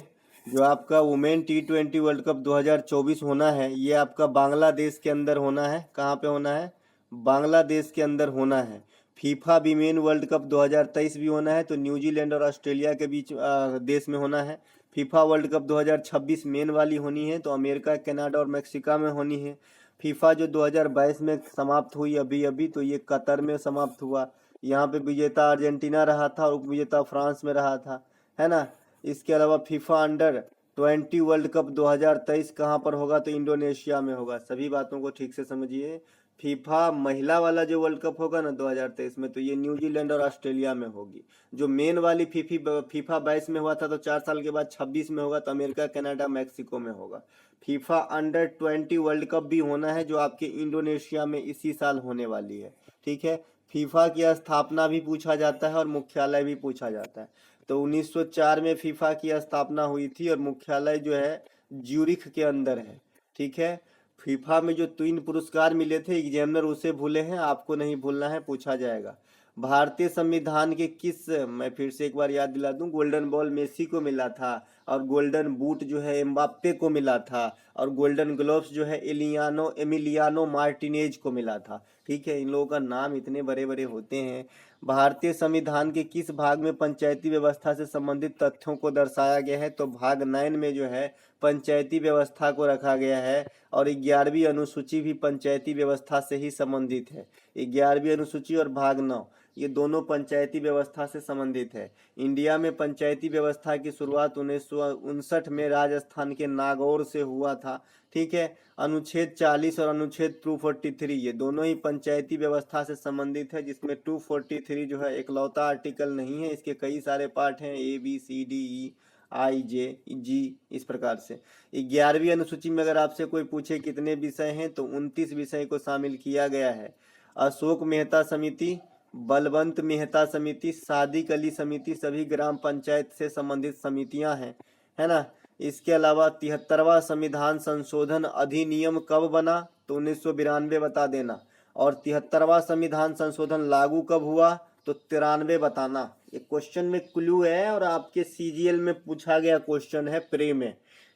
Speaker 1: जो आपका वुमेन T20 वर्ल्ड कप 2024 होना है, ये आपका बांग्लादेश के अंदर होना है। कहाँ पे होना है, बांग्लादेश के अंदर होना है। फीफा विमेन वर्ल्ड कप 2023 भी होना है, तो न्यूजीलैंड और ऑस्ट्रेलिया के बीच देश में होना है। फीफा वर्ल्ड कप 2026 मेन वाली होनी है, तो अमेरिका, कनाडा और मैक्सिका में होनी है। फीफा जो 2022 में समाप्त हुई अभी अभी, तो ये कतर में समाप्त हुआ। यहाँ पे विजेता अर्जेंटीना रहा था और उप विजेता फ्रांस में रहा था, है ना। इसके अलावा फीफा अंडर 20 वर्ल्ड कप 2023 कहाँ पर होगा, तो इंडोनेशिया में होगा। सभी बातों को ठीक से समझिए। फीफा महिला वाला जो वर्ल्ड कप होगा ना 2023 में, तो ये न्यूजीलैंड और ऑस्ट्रेलिया में होगी। जो मेन वाली फीफा 22 में हुआ था, तो 4 साल के बाद 26 में होगा, तो अमेरिका, कनाडा, मैक्सिको में होगा। फीफा अंडर 20 वर्ल्ड कप भी होना है, जो आपके इंडोनेशिया में इसी साल होने वाली है, ठीक है। फीफा की स्थापना भी पूछा जाता है और मुख्यालय भी पूछा जाता है। तो 1904 में फीफा की स्थापना हुई थी और मुख्यालय जो है ज्यूरिख के अंदर है, ठीक है। फीफा में जो 3 पुरस्कार मिले थे, एग्जामिनर उसे भूले हैं, आपको नहीं भूलना है, पूछा जाएगा। भारतीय संविधान के किस, मैं फिर से एक बार याद दिला दूं, गोल्डन बॉल मेसी को मिला था और गोल्डन बूट जो है एम्बाप्पे को मिला था और गोल्डन ग्लोव्स जो है एमिलियानो मार्टिनेज को मिला था, ठीक है। इन लोगों का नाम इतने बड़े बड़े होते हैं। भारतीय संविधान के किस भाग में पंचायती व्यवस्था से संबंधित तथ्यों को दर्शाया गया है, तो भाग 9 में जो है पंचायती व्यवस्था को रखा गया है। और 11वीं अनुसूची भी पंचायती व्यवस्था से ही संबंधित है। 11वीं अनुसूची और भाग 9 ये दोनों पंचायती व्यवस्था से संबंधित है। इंडिया में पंचायती व्यवस्था की शुरुआत 1959 में राजस्थान के नागौर से हुआ था, ठीक है। अनुच्छेद 40 और अनुच्छेद 243 ये दोनों ही पंचायती व्यवस्था से संबंधित है, जिसमें 243 जो है इकलौता आर्टिकल नहीं है, इसके कई सारे पार्ट हैं, ABCDE IJ G, इस प्रकार से। 11वीं अनुसूची में अगर आपसे कोई पूछे कितने विषय हैं, तो 29 विषय को शामिल किया गया है। अशोक मेहता समिति, बलवंत मेहता समिति, सादिक अली समिति सभी ग्राम पंचायत से संबंधित समितियां हैं, है ना। इसके अलावा 73वां संविधान संशोधन अधिनियम कब बना, तो 1992 बता देना। और 73वां संविधान संशोधन लागू कब हुआ, तो 93 बताना। ये क्वेश्चन में क्लू है और आपके CGL में पूछा गया क्वेश्चन है प्री में,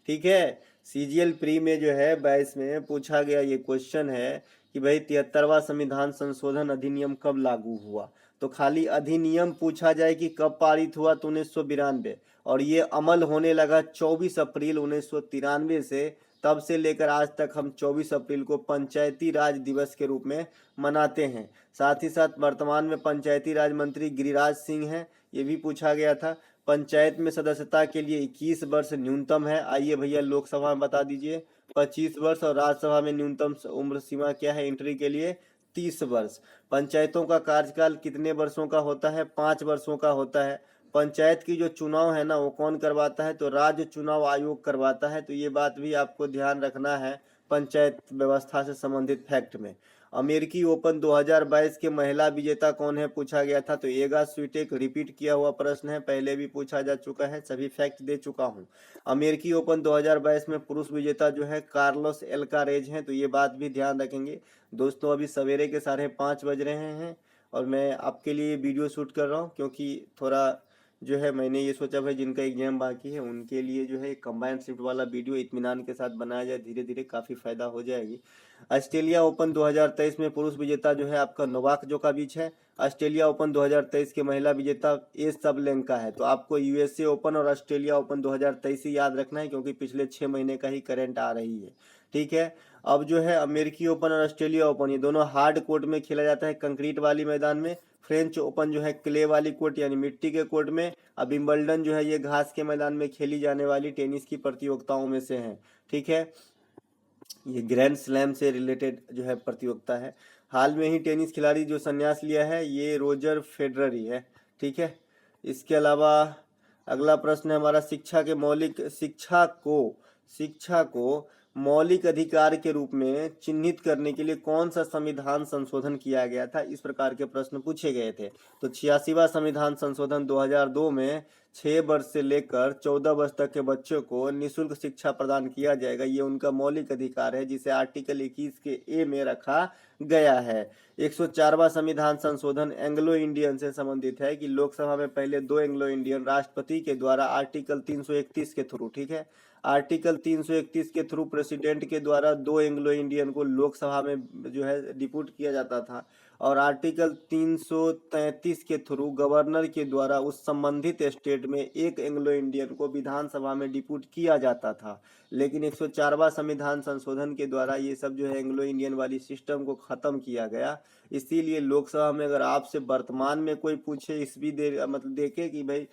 Speaker 1: ठीक है। CGL प्री में जो है 22 में पूछा गया ये क्वेश्चन है कि भाई 73वां संविधान संशोधन अधिनियम कब लागू हुआ। तो खाली अधिनियम पूछा जाए कि कब पारित हुआ, तो 1992। और ये अमल होने लगा 24 अप्रैल 1993 से। तब से लेकर आज तक हम 24 अप्रैल को पंचायती राज दिवस के रूप में मनाते हैं। साथ ही साथ वर्तमान में पंचायती राज मंत्री गिरिराज सिंह हैं, ये भी पूछा गया था। पंचायत में सदस्यता के लिए 21 वर्ष न्यूनतम है। आइए भैया लोकसभा में बता दीजिए 25 वर्ष और राज्यसभा में न्यूनतम उम्र सीमा क्या है एंट्री के लिए, 30 वर्ष। पंचायतों का कार्यकाल कितने वर्षों का होता है, 5 वर्षों का होता है। पंचायत की जो चुनाव है ना वो कौन करवाता है, तो राज्य चुनाव आयोग करवाता है। तो ये बात भी आपको ध्यान रखना है पंचायत व्यवस्था से संबंधित फैक्ट में। अमेरिकी ओपन 2022 के महिला विजेता कौन है पूछा गया था, तो एगा स्वीटेक। रिपीट किया हुआ प्रश्न है, पहले भी पूछा जा चुका है, सभी फैक्ट दे चुका हूं। अमेरिकी ओपन 2022 में पुरुष विजेता जो है कार्लोस एल्कारेज हैं, तो ये बात भी ध्यान रखेंगे। दोस्तों अभी सवेरे के 5:30 बज रहे हैं और मैं आपके लिए वीडियो शूट कर रहा हूँ, क्योंकि थोड़ा जो है मैंने ये सोचा भाई जिनका एग्जाम बाकी है उनके लिए जो है कंबाइंड शिफ्ट वाला वीडियो इत्मीनान के साथ बनाया जाए, धीरे धीरे काफ़ी फायदा हो जाएगी। ऑस्ट्रेलिया ओपन 2023 में पुरुष विजेता जो है आपका नोवाक जोकोविच है। ऑस्ट्रेलिया ओपन 2023 के महिला विजेता सबलेंका है। तो आपको USA ओपन और ऑस्ट्रेलिया ओपन 2023 ही याद रखना है, क्योंकि पिछले 6 महीने का ही करंट आ रही है, ठीक है। अब जो है अमेरिकी ओपन और ऑस्ट्रेलिया ओपन ये दोनों हार्ड कोर्ट में खेला जाता है, कंक्रीट वाली मैदान में। फ्रेंच ओपन जो है क्ले वाली कोर्ट यानी मिट्टी के कोर्ट में। अब विंबलडन जो है ये घास के मैदान में खेली जाने वाली टेनिस की प्रतियोगिताओं में से है, ठीक है। ये ग्रैंड स्लैम से रिलेटेड जो है प्रतियोगिता है। हाल में ही टेनिस खिलाड़ी जो संन्यास लिया है ये रोजर फेडरर ही है, ठीक है। इसके अलावा अगला प्रश्न है हमारा, शिक्षा को मौलिक अधिकार के रूप में चिन्हित करने के लिए कौन सा संविधान संशोधन किया गया था, इस प्रकार के प्रश्न पूछे गए थे। तो 86वां संविधान संशोधन 2002 में 6 वर्ष से लेकर 14 वर्ष तक के बच्चों को निःशुल्क शिक्षा प्रदान किया जाएगा, ये उनका मौलिक अधिकार है, जिसे आर्टिकल 21 के A में रखा गया है। 104वां संविधान संशोधन एंग्लो इंडियन से संबंधित है कि लोकसभा में पहले 2 एंग्लो इंडियन राष्ट्रपति के द्वारा आर्टिकल 331 के थ्रू, ठीक है, आर्टिकल 331 के थ्रू प्रेसिडेंट के द्वारा 2 एंग्लो इंडियन को लोकसभा में जो है डिप्यूट किया जाता था। और आर्टिकल 333 के थ्रू गवर्नर के द्वारा उस संबंधित स्टेट में एक एंग्लो इंडियन को विधानसभा में डिप्यूट किया जाता था। लेकिन 104वां संविधान संशोधन के द्वारा ये सब जो है एंग्लो इंडियन वाली सिस्टम को खत्म किया गया। इसीलिए लोकसभा में अगर आपसे वर्तमान में कोई पूछे ईस्वी दे मतलब देखे कि भाई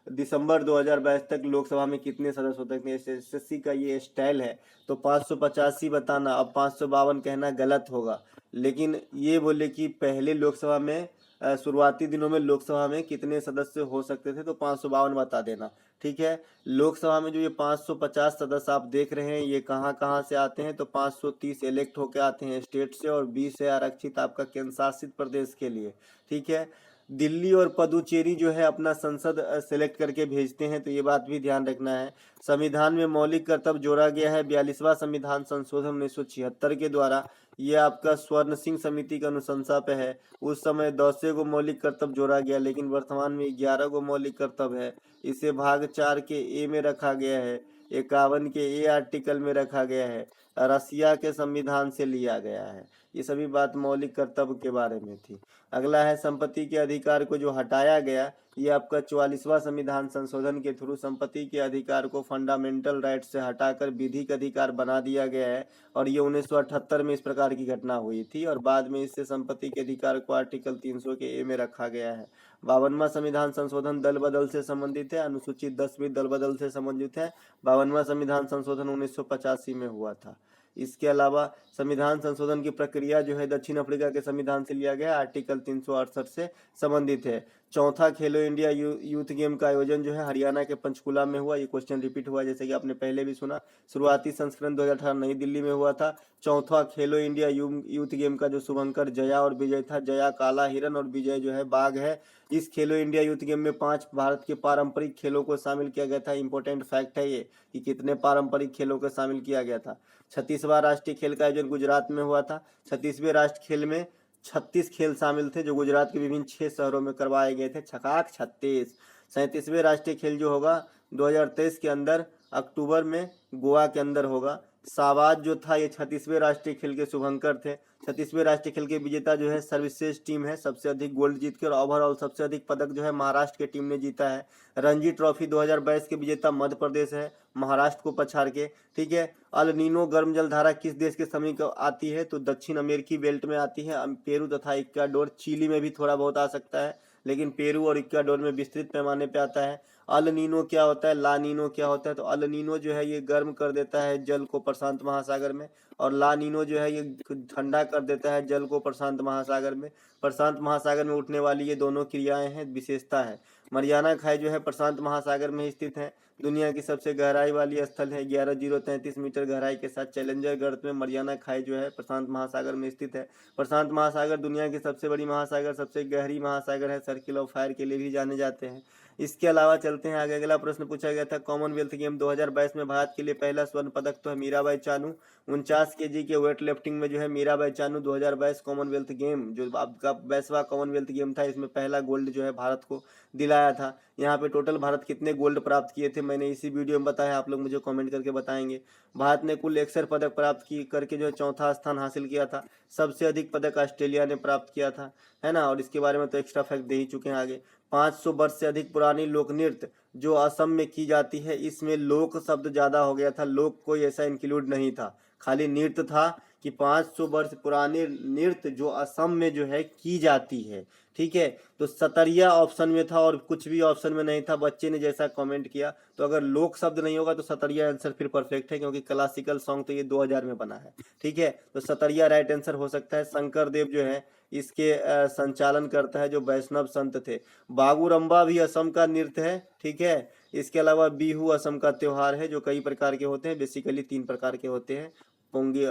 Speaker 1: दिसंबर 2022 तक लोकसभा में कितने सदस्य होते हैं, एसएससी का ये स्टाइल है, तो 585 बताना। अब 552 कहना गलत होगा, लेकिन ये बोले कि पहले लोकसभा में शुरुआती दिनों में लोकसभा में कितने सदस्य हो सकते थे, तो 552 बता देना। ठीक है, लोकसभा में जो ये 550 सदस्य आप देख रहे हैं ये कहाँ कहाँ से आते हैं, तो 530 इलेक्ट होके आते हैं स्टेट से और 20 है आरक्षित आपका केंद्र शासित प्रदेश के लिए। ठीक है, दिल्ली और पुदुचेरी जो है अपना संसद सेलेक्ट करके भेजते हैं, तो ये बात भी ध्यान रखना है। संविधान में मौलिक कर्तव्य जोड़ा गया है 42वां संविधान संशोधन 1976 के द्वारा। ये आपका स्वर्ण सिंह समिति का अनुशंसा पे है। उस समय 10 को मौलिक कर्तव्य जोड़ा गया, लेकिन वर्तमान में 11 को मौलिक कर्तव्य है। इसे भाग 4 के ए में रखा गया है, 51 के ए आर्टिकल में रखा गया है, रसिया के संविधान से लिया गया है। ये सभी बात मौलिक कर्तव्य के बारे में थी। अगला है संपत्ति के अधिकार को जो हटाया गया, ये आपका 44वां संविधान संशोधन के थ्रू संपत्ति के अधिकार को फंडामेंटल राइट से हटाकर विधिक अधिकार बना दिया गया है। और ये 1978 में इस प्रकार की घटना हुई थी और बाद में इससे संपत्ति के अधिकार को आर्टिकल 300 के ए में रखा गया है। 52वां संविधान संशोधन दल बदल से संबंधित है, अनुसूचित 10 भी दल बदल से संबंधित है। 52वां संविधान संशोधन 1985 में हुआ था। इसके अलावा संविधान संशोधन की प्रक्रिया जो है दक्षिण अफ्रीका के संविधान से लिया गया, आर्टिकल 368 से संबंधित है। चौथा खेलो इंडिया यूथ गेम का आयोजन जो है हरियाणा के पंचकुला में हुआ। ये क्वेश्चन रिपीट हुआ जैसे कि आपने पहले भी सुना। शुरुआती संस्करण 2018 नई दिल्ली में हुआ था। चौथा खेलो इंडिया यूथ गेम का जो शुभंकर जया और विजय था, जया काला हिरन और विजय जो है बाघ है। इस खेलो इंडिया यूथ गेम में 5 भारत के पारंपरिक खेलों को शामिल किया गया था। इंपॉर्टेंट फैक्ट है ये कि कितने पारंपरिक खेलों को शामिल किया गया था। 36वां राष्ट्रीय खेल का आयोजन गुजरात में हुआ था। 36वें राष्ट्रीय खेल में 36 खेल शामिल थे जो गुजरात के विभिन्न 6 शहरों में करवाए गए थे। छकाक 36। 37वें राष्ट्रीय खेल जो होगा 2023 के अंदर अक्टूबर में गोवा के अंदर होगा। सावाज जो था ये 36वें राष्ट्रीय खेल के शुभंकर थे। 36वें राष्ट्रीय खेल के विजेता जो है सर्वश्रेष्ठ टीम है, सबसे अधिक गोल्ड जीत के, और ओवरऑल सबसे अधिक पदक जो है महाराष्ट्र की टीम ने जीता है। रणजी ट्रॉफी 2022 के विजेता मध्य प्रदेश है, महाराष्ट्र को पछाड़ के। ठीक है, अल नीनो गर्म जलधारा किस देश के समीप आती है, तो दक्षिण अमेरिकी बेल्ट में आती है। पेरू तथा इक्वाडोर, चिली में भी थोड़ा बहुत आ सकता है, लेकिन पेरू और इक्वाडोर में विस्तृत पैमाने पे आता है। अल नीनो क्या होता है, ला नीनो क्या होता है, तो अल नीनो जो है ये गर्म कर देता है जल को प्रशांत महासागर में, और ला नीनो जो है ये ठंडा कर देता है जल को प्रशांत महासागर में। प्रशांत महासागर में उठने वाली ये दोनों क्रियाएं हैं, विशेषता है। मरियाना खाई जो है प्रशांत महासागर में स्थित है। दुनिया की सबसे गहराई वाली स्थल है, 11,033 मीटर गहराई के साथ चैलेंजर गर्त में मरियाना खाई जो है प्रशांत महासागर में स्थित है। प्रशांत महासागर दुनिया की सबसे बड़ी महासागर, सबसे गहरी महासागर है, सर्किल ऑफ फायर के लिए भी जाने जाते हैं। इसके अलावा चलते हैं आगे। अगला प्रश्न पूछा गया था, कॉमनवेल्थ गेम 2022 में भारत के लिए पहला स्वर्ण पदक तो है मीराबाई चानू। 49 kg के वेट लिफ्टिंग में जो है मीराबाई चानू 2022 कॉमनवेल्थ गेम जो आपका 22वां कॉमनवेल्थ गेम था, इसमें पहला गोल्ड जो है भारत को दिलाया था। यहाँ पे टोटल भारत कितने गोल्ड प्राप्त किए थे मैंने इसी वीडियो में बताया, आप लोग मुझे कमेंट करके बताएंगे। भारत ने कुल 61 पदक प्राप्त की करके जो है चौथा स्थान हासिल किया था। सबसे अधिक पदक ऑस्ट्रेलिया ने प्राप्त किया था, है ना, और इसके बारे में तो एक्स्ट्रा फैक्ट दे ही चुके हैं आगे। 500 वर्ष से अधिक पुरानी लोक नृत्य जो असम में की जाती है, इसमें लोक शब्द ज्यादा हो गया था, लोक कोई ऐसा इंक्लूड नहीं था, खाली नृत्य था कि 500 वर्ष पुराने नृत्य जो असम में जो है की जाती है। ठीक है, तो सतरिया ऑप्शन में था और कुछ भी ऑप्शन में नहीं था, बच्चे ने जैसा कमेंट किया। तो अगर लोक शब्द नहीं होगा तो सतरिया आंसर फिर परफेक्ट है, क्योंकि क्लासिकल सॉन्ग तो ये 2000 में बना है। ठीक है, तो सतरिया राइट आंसर हो सकता है। शंकर देव जो है इसके संचालन करता है, जो वैष्णव संत थे। बागुरम्बा भी असम का नृत्य है। ठीक है, इसके अलावा बिहू असम का त्योहार है जो कई प्रकार के होते हैं, बेसिकली 3 प्रकार के होते हैं, पोंगी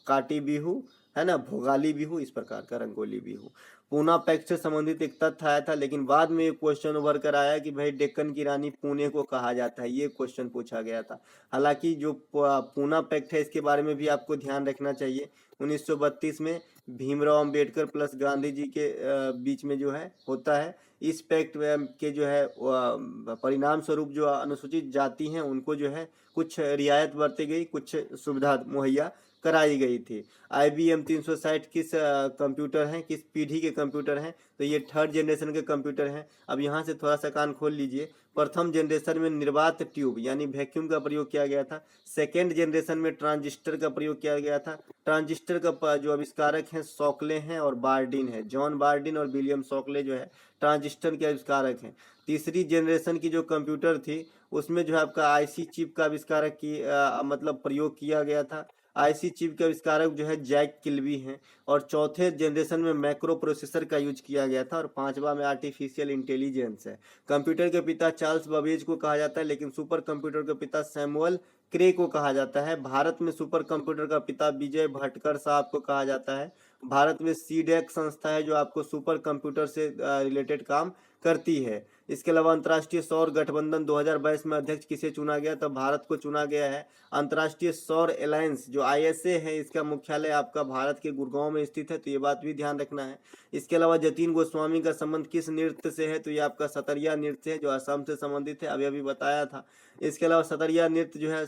Speaker 1: काटी बिहू, है ना, भोगाली बिहू, इस प्रकार का रंगोली बिहू। पूना पैक्ट से संबंधित एक तथ्य आया था, लेकिन बाद में एक क्वेश्चन उभर कर आया कि भाई डेक्कन की रानी पुणे को कहा जाता है, ये क्वेश्चन पूछा गया था। हालांकि जो पूना पैक्ट है इसके बारे में भी आपको ध्यान रखना चाहिए। 1932 में भीमराव अंबेडकर प्लस गांधी जी के बीच में जो है होता है। इस पैक्ट के जो है परिणाम स्वरूप जो अनुसूचित जाति हैं उनको जो है कुछ रियायत बरती गई, कुछ सुविधा मुहैया कराई गई थी। IBM 360 किस कंप्यूटर हैं, किस पीढ़ी के कंप्यूटर हैं, तो ये 3rd जनरेशन के कंप्यूटर हैं। अब यहाँ से थोड़ा सा कान खोल लीजिए। प्रथम जनरेशन में निर्वात ट्यूब यानी वैक्यूम का प्रयोग किया गया था। 2nd जनरेशन में ट्रांजिस्टर का प्रयोग किया गया था। ट्रांजिस्टर का जो आविष्कारक हैं शॉकले हैं और बार्डिन है। जॉन बार्डिन और विलियम शॉकले जो है ट्रांजिस्टर के आविष्कारक हैं। तीसरी जनरेशन की जो कंप्यूटर थी उसमें जो है आपका IC चिप का आविष्कारक की मतलब प्रयोग किया गया था। IC चिप के आविष्कारक जो है जैक किल्बी हैं। और चौथे जनरेशन में मैक्रो प्रोसेसर का यूज किया गया था। और पांचवा में आर्टिफिशियल इंटेलिजेंस है। कंप्यूटर के पिता चार्ल्स बबेज को कहा जाता है, लेकिन सुपर कंप्यूटर के पिता सैमुअल क्रे को कहा जाता है। भारत में सुपर कंप्यूटर का पिता विजय भटकर साहब को कहा जाता है। भारत में सीडेक संस्था है जो आपको सुपर कंप्यूटर से रिलेटेड काम करती है। इसके अलावा अंतर्राष्ट्रीय सौर गठबंधन 2022 में अध्यक्ष किसे चुना गया, तो भारत को चुना गया है। अंतर्राष्ट्रीय सौर अलायंस जो ISA है इसका मुख्यालय आपका भारत के गुड़गांव में स्थित है, तो ये बात भी ध्यान रखना है। इसके अलावा जतीन गोस्वामी का संबंध किस नृत्य से है, तो ये आपका सतरिया नृत्य है जो असम से संबंधित है, अभी बताया था। इसके अलावा सतरिया नृत्य जो है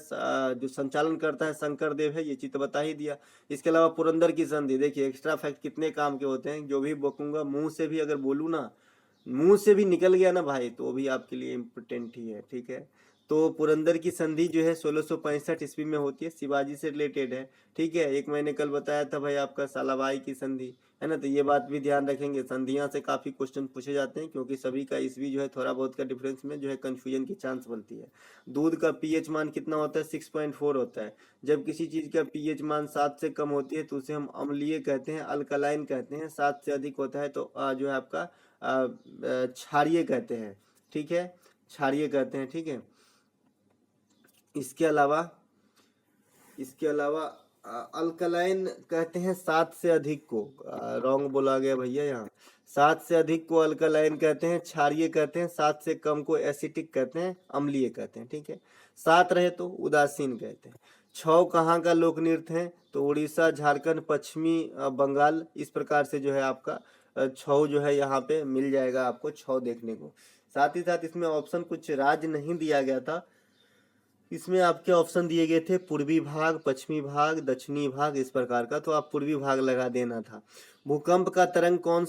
Speaker 1: जो संचालन करता है शंकर देव है, ये चित्र बता ही दिया। इसके अलावा पुरंदर की संधि, देखिए एक्स्ट्रा फैक्ट कितने काम के होते हैं, जो भी बकूंगा मुंह से भी अगर बोलूँ ना, मुंह से भी निकल गया ना भाई, तो भी आपके लिए इम्पोर्टेंट ही है, ठीक है। तो पुरंदर की संधि जो है 1665 ईस्वी में होती है, शिवाजी से रिलेटेड है, ठीक है। एक मैंने कल बताया था भाई आपका सालाबाई की संधि है ना, तो ये बात भी ध्यान रखेंगे। संधियां से काफी क्वेश्चन पूछे जाते हैं, क्योंकि सभी का ईस्वी जो है थोड़ा बहुत का डिफरेंस में जो है कंफ्यूजन की चांस बनती है। दूध का pH मान कितना होता है, 6.4 होता है। जब किसी चीज का pH मान 7 से कम होती है तो उसे हम अम्लीय कहते हैं, अल्कलाइन कहते हैं। 7 से अधिक होता है तो जो है आपका क्षारीय कहते हैं, ठीक है, क्षारीय कहते हैं, ठीक है। इसके अलावा अल्कलाइन कहते हैं 7 से अधिक को, रॉन्ग बोला गया भैया यहाँ, 7 से अधिक को अल्कलाइन कहते हैं, क्षारीय कहते हैं, 7 से कम को एसिटिक कहते हैं, अम्लीय कहते हैं, ठीक है। 7 रहे तो उदासीन कहते हैं। छौ कहाँ का लोक नृत्य है, तो उड़ीसा, झारखंड, पश्चिमी बंगाल, इस प्रकार से जो है आपका छौ जो है यहाँ पे मिल जाएगा आपको छौ देखने को। साथ ही साथ इसमें ऑप्शन कुछ राज्य नहीं दिया गया था, इसमें आपके ऑप्शन दिए गए थे पूर्वी भाग, पश्चिमी भाग, दक्षिणी भाग, इस प्रकार का, तो आप पूर्वी भाग लगा देना था। भूकंप का तरंग कौन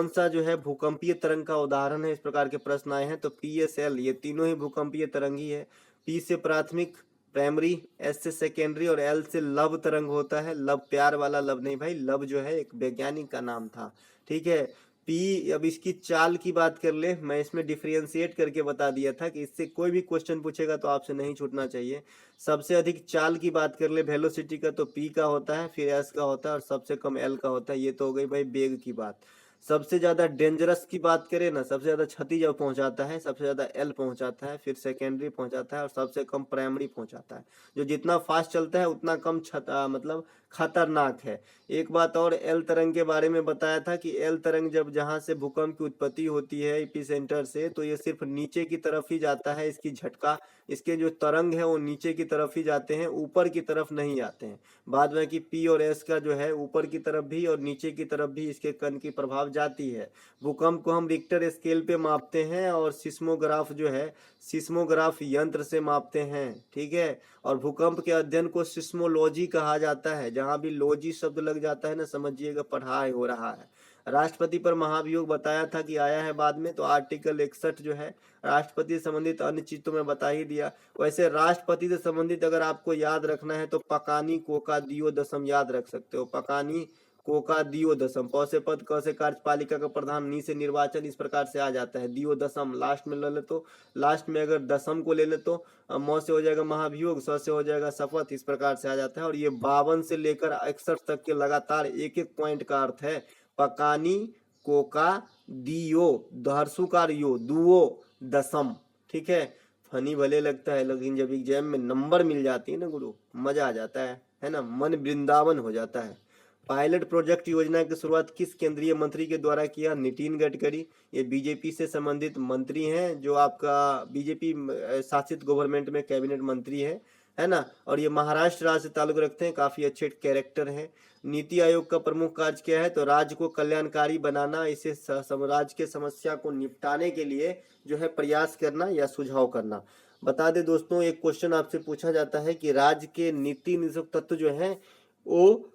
Speaker 1: सा जो है भूकंपीय तरंग का उदाहरण है, इस प्रकार के प्रश्न आए हैं, तो PSL, ये तीनों ही भूकंपीय तरंग ही है। P से प्राथमिक प्राइमरी, S से सेकेंडरी और L से लव तरंग होता है। लव प्यार वाला लव नहीं भाई, लव जो है एक वैज्ञानिक का नाम था, ठीक है। पी, अब इसकी चाल की बात कर ले, मैं इसमें डिफरेंशिएट करके बता दिया था कि इससे कोई भी क्वेश्चन पूछेगा तो आपसे नहीं छूटना चाहिए। सबसे अधिक चाल की बात कर ले वेलोसिटी का, तो पी का होता है, फिर एस का होता है और सबसे कम एल का होता है। ये तो हो गई भाई वेग की बात। सबसे ज्यादा डेंजरस की बात करें ना, सबसे ज्यादा क्षति जब पहुंचाता है, सबसे ज्यादा एल पहुंचाता है, फिर सेकेंडरी पहुंचाता है और सबसे कम प्राइमरी पहुंचाता है। जो जितना फास्ट चलता है उतना कम मतलब खतरनाक है। एक बात और एल तरंग के बारे में बताया था कि एल तरंग जब जहां से भूकंप की उत्पत्ति होती है एपिसेंटर से, तो ये सिर्फ नीचे की तरफ ही जाता है। इसकी झटका, इसके जो तरंग है वो नीचे की तरफ ही जाते हैं, ऊपर की तरफ नहीं आते हैं। बाद में कि पी और एस का जो है ऊपर की तरफ भी और नीचे की तरफ भी इसके कण की प्रभाव जाती है। भूकंप को हम रिक्टर स्केल पे मापते हैं और सिस्मोग्राफ जो है सिस्मोग्राफ यंत्र से मापते हैं, ठीक है। और भूकंप के अध्ययन को सिस्मोलॉजी कहा जाता है। जहां भी लॉजी शब्द लग जाता है ना, समझिएगा पढ़ाई हो रहा है। राष्ट्रपति पर महाभियोग बताया था कि आया है बाद में, तो आर्टिकल 61 जो है राष्ट्रपति से संबंधित अन्य चीज तो मैं बता ही दिया। वैसे राष्ट्रपति से संबंधित अगर आपको याद रखना है तो पकानी कोका दियो दसम याद रख सकते हो। पकानी कोका दियो दसम, प से पद, क से कार्यपालिका का प्रधान, नी से निर्वाचन, इस प्रकार से आ जाता है। दियो दसम लास्ट में ले ले, तो लास्ट में अगर दसम को ले ले तो म से हो जाएगा महाभियोग, स से हो जाएगा शपथ, इस प्रकार से आ जाता है। और ये 52 से लेकर 61 तक के लगातार एक एक पॉइंट का अर्थ है। पकानी कोका दियो, हर्षुकार यो, दुओ दसम, ठीक है। फनी भले लगता है लेकिन जब एग्जाम में नंबर मिल जाती है ना गुरु, मजा आ जाता है ना, मन वृंदावन हो जाता है। पायलट प्रोजेक्ट योजना की शुरुआत किस केंद्रीय मंत्री के द्वारा किया, नितिन गडकरी। ये बीजेपी से संबंधित मंत्री हैं, जो आपका बीजेपी शासित गवर्नमेंट में कैबिनेट मंत्री है ना। और ये महाराष्ट्र राज्य से ताल्लुक रखते हैं, काफी अच्छे कैरेक्टर हैं। नीति आयोग का प्रमुख कार्य क्या है, तो राज्य को कल्याणकारी बनाना, इसे राज्य के समस्या को निपटाने के लिए जो है प्रयास करना या सुझाव करना। बता दे दोस्तों, एक क्वेश्चन आपसे पूछा जाता है कि राज्य के नीति निषेध तत्व जो है वो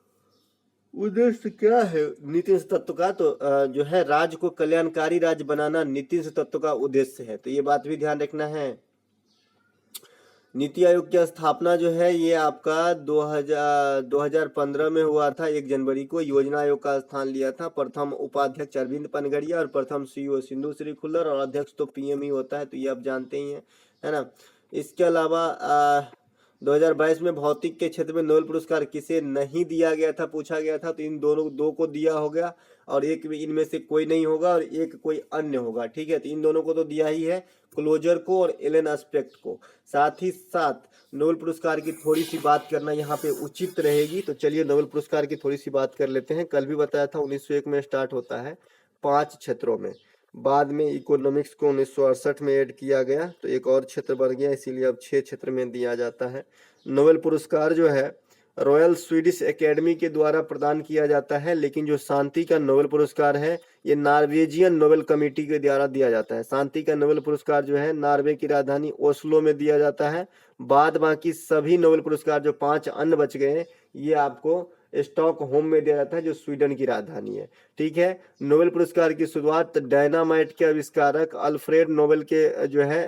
Speaker 1: उद्देश्य क्या है। नीति निषेध तत्व का तो जो है राज्य को कल्याणकारी राज्य बनाना नीति निषेध तत्व का उद्देश्य है। तो ये बात भी ध्यान रखना है। नीति आयोग की स्थापना जो है ये आपका 2015 में हुआ था। 1 जनवरी को योजना आयोग का स्थान लिया था। प्रथम उपाध्यक्ष अरविंद पनगड़िया और प्रथम सीईओ सिंधु श्री खुल्लर और अध्यक्ष तो पीएम ही होता है, तो ये आप जानते ही हैं, है ना। इसके अलावा 2022 में भौतिक के क्षेत्र में नोबेल पुरस्कार किसे नहीं दिया गया था, पूछा गया था। तो इन दोनों दो को दिया हो गया और एक इनमें से कोई नहीं होगा और एक कोई अन्य होगा, ठीक है। तो इन दोनों को तो दिया ही है, क्लोजर को और एलन एस्पेक्ट को। साथ ही साथ नोबेल पुरस्कार की थोड़ी सी बात करना यहाँ पे उचित रहेगी। तो चलिए नोबेल पुरस्कार की थोड़ी सी बात कर लेते हैं। कल भी बताया था 1901 में स्टार्ट होता है 5 क्षेत्रों में, बाद में इकोनॉमिक्स को 1968 में ऐड किया गया तो एक और क्षेत्र बढ़ गया, इसीलिए अब 6 क्षेत्र में दिया जाता है। नोबेल पुरस्कार जो है रॉयल स्वीडिश एकेडमी के द्वारा प्रदान किया जाता है, लेकिन जो शांति का नोबेल पुरस्कार है ये नॉर्वेजियन नोबेल कमेटी के द्वारा दिया जाता है। शांति का नोबेल पुरस्कार जो है नॉर्वे की राजधानी ओस्लो में दिया जाता है। बाद बाकी सभी नोबेल पुरस्कार जो 5 अन्य बच गए हैं ये आपको स्टॉकहोम में दिया जाता है जो स्वीडन की राजधानी है, ठीक है। नोबेल पुरस्कार की शुरुआत डायनामाइट के आविष्कारक अल्फ्रेड नोबेल के जो है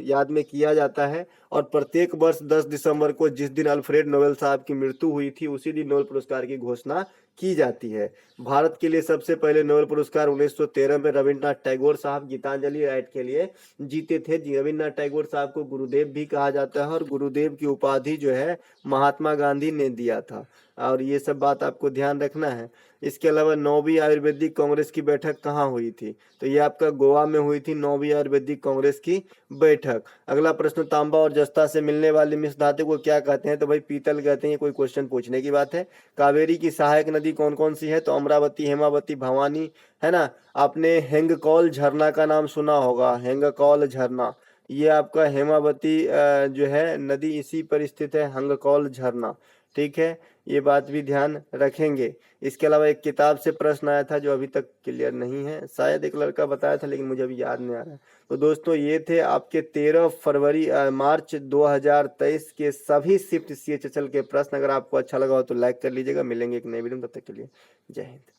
Speaker 1: याद में किया जाता है और प्रत्येक वर्ष 10 दिसंबर को जिस दिन अल्फ्रेड नोबेल साहब की मृत्यु हुई थी उसी दिन नोबेल पुरस्कार की घोषणा की जाती है। भारत के लिए सबसे पहले नोबेल पुरस्कार 1913 में रविन्द्रनाथ टैगोर साहब गीतांजलि राइट के लिए जीते थे। रविन्द्रनाथ टैगोर साहब को गुरुदेव भी कहा जाता है और गुरुदेव की उपाधि जो है महात्मा गांधी ने दिया था, और ये सब बात आपको ध्यान रखना है। इसके अलावा 9वीं आयुर्वेदिक कांग्रेस की बैठक कहाँ हुई थी, तो ये आपका गोवा में हुई थी 9वीं आयुर्वेदिक कांग्रेस की बैठक। अगला प्रश्न, तांबा और जस्ता से मिलने वाली मिश्र धातु को क्या कहते हैं, तो भाई पीतल कहते हैं। ये कोई क्वेश्चन पूछने की बात है। कावेरी की सहायक नदी कौन कौन सी है, तो अमरावती, हेमावती, भवानी, है ना। आपने हेंगकौल झरना का नाम सुना होगा, हेंगकौल झरना, ये आपका हेमावती जो है नदी इसी पर स्थित है, हेंगकौल झरना, ठीक है। ये बात भी ध्यान रखेंगे। इसके अलावा एक किताब से प्रश्न आया था जो अभी तक क्लियर नहीं है, शायद एक लड़का बताया था लेकिन मुझे अभी याद नहीं आ रहा है। तो दोस्तों ये थे आपके 13 मार्च 2023 के सभी शिफ्ट CHSL के प्रश्न। अगर आपको अच्छा लगा हो तो लाइक कर लीजिएगा। मिलेंगे एक नए वीडियो में, तब तक के लिए जय हिंद।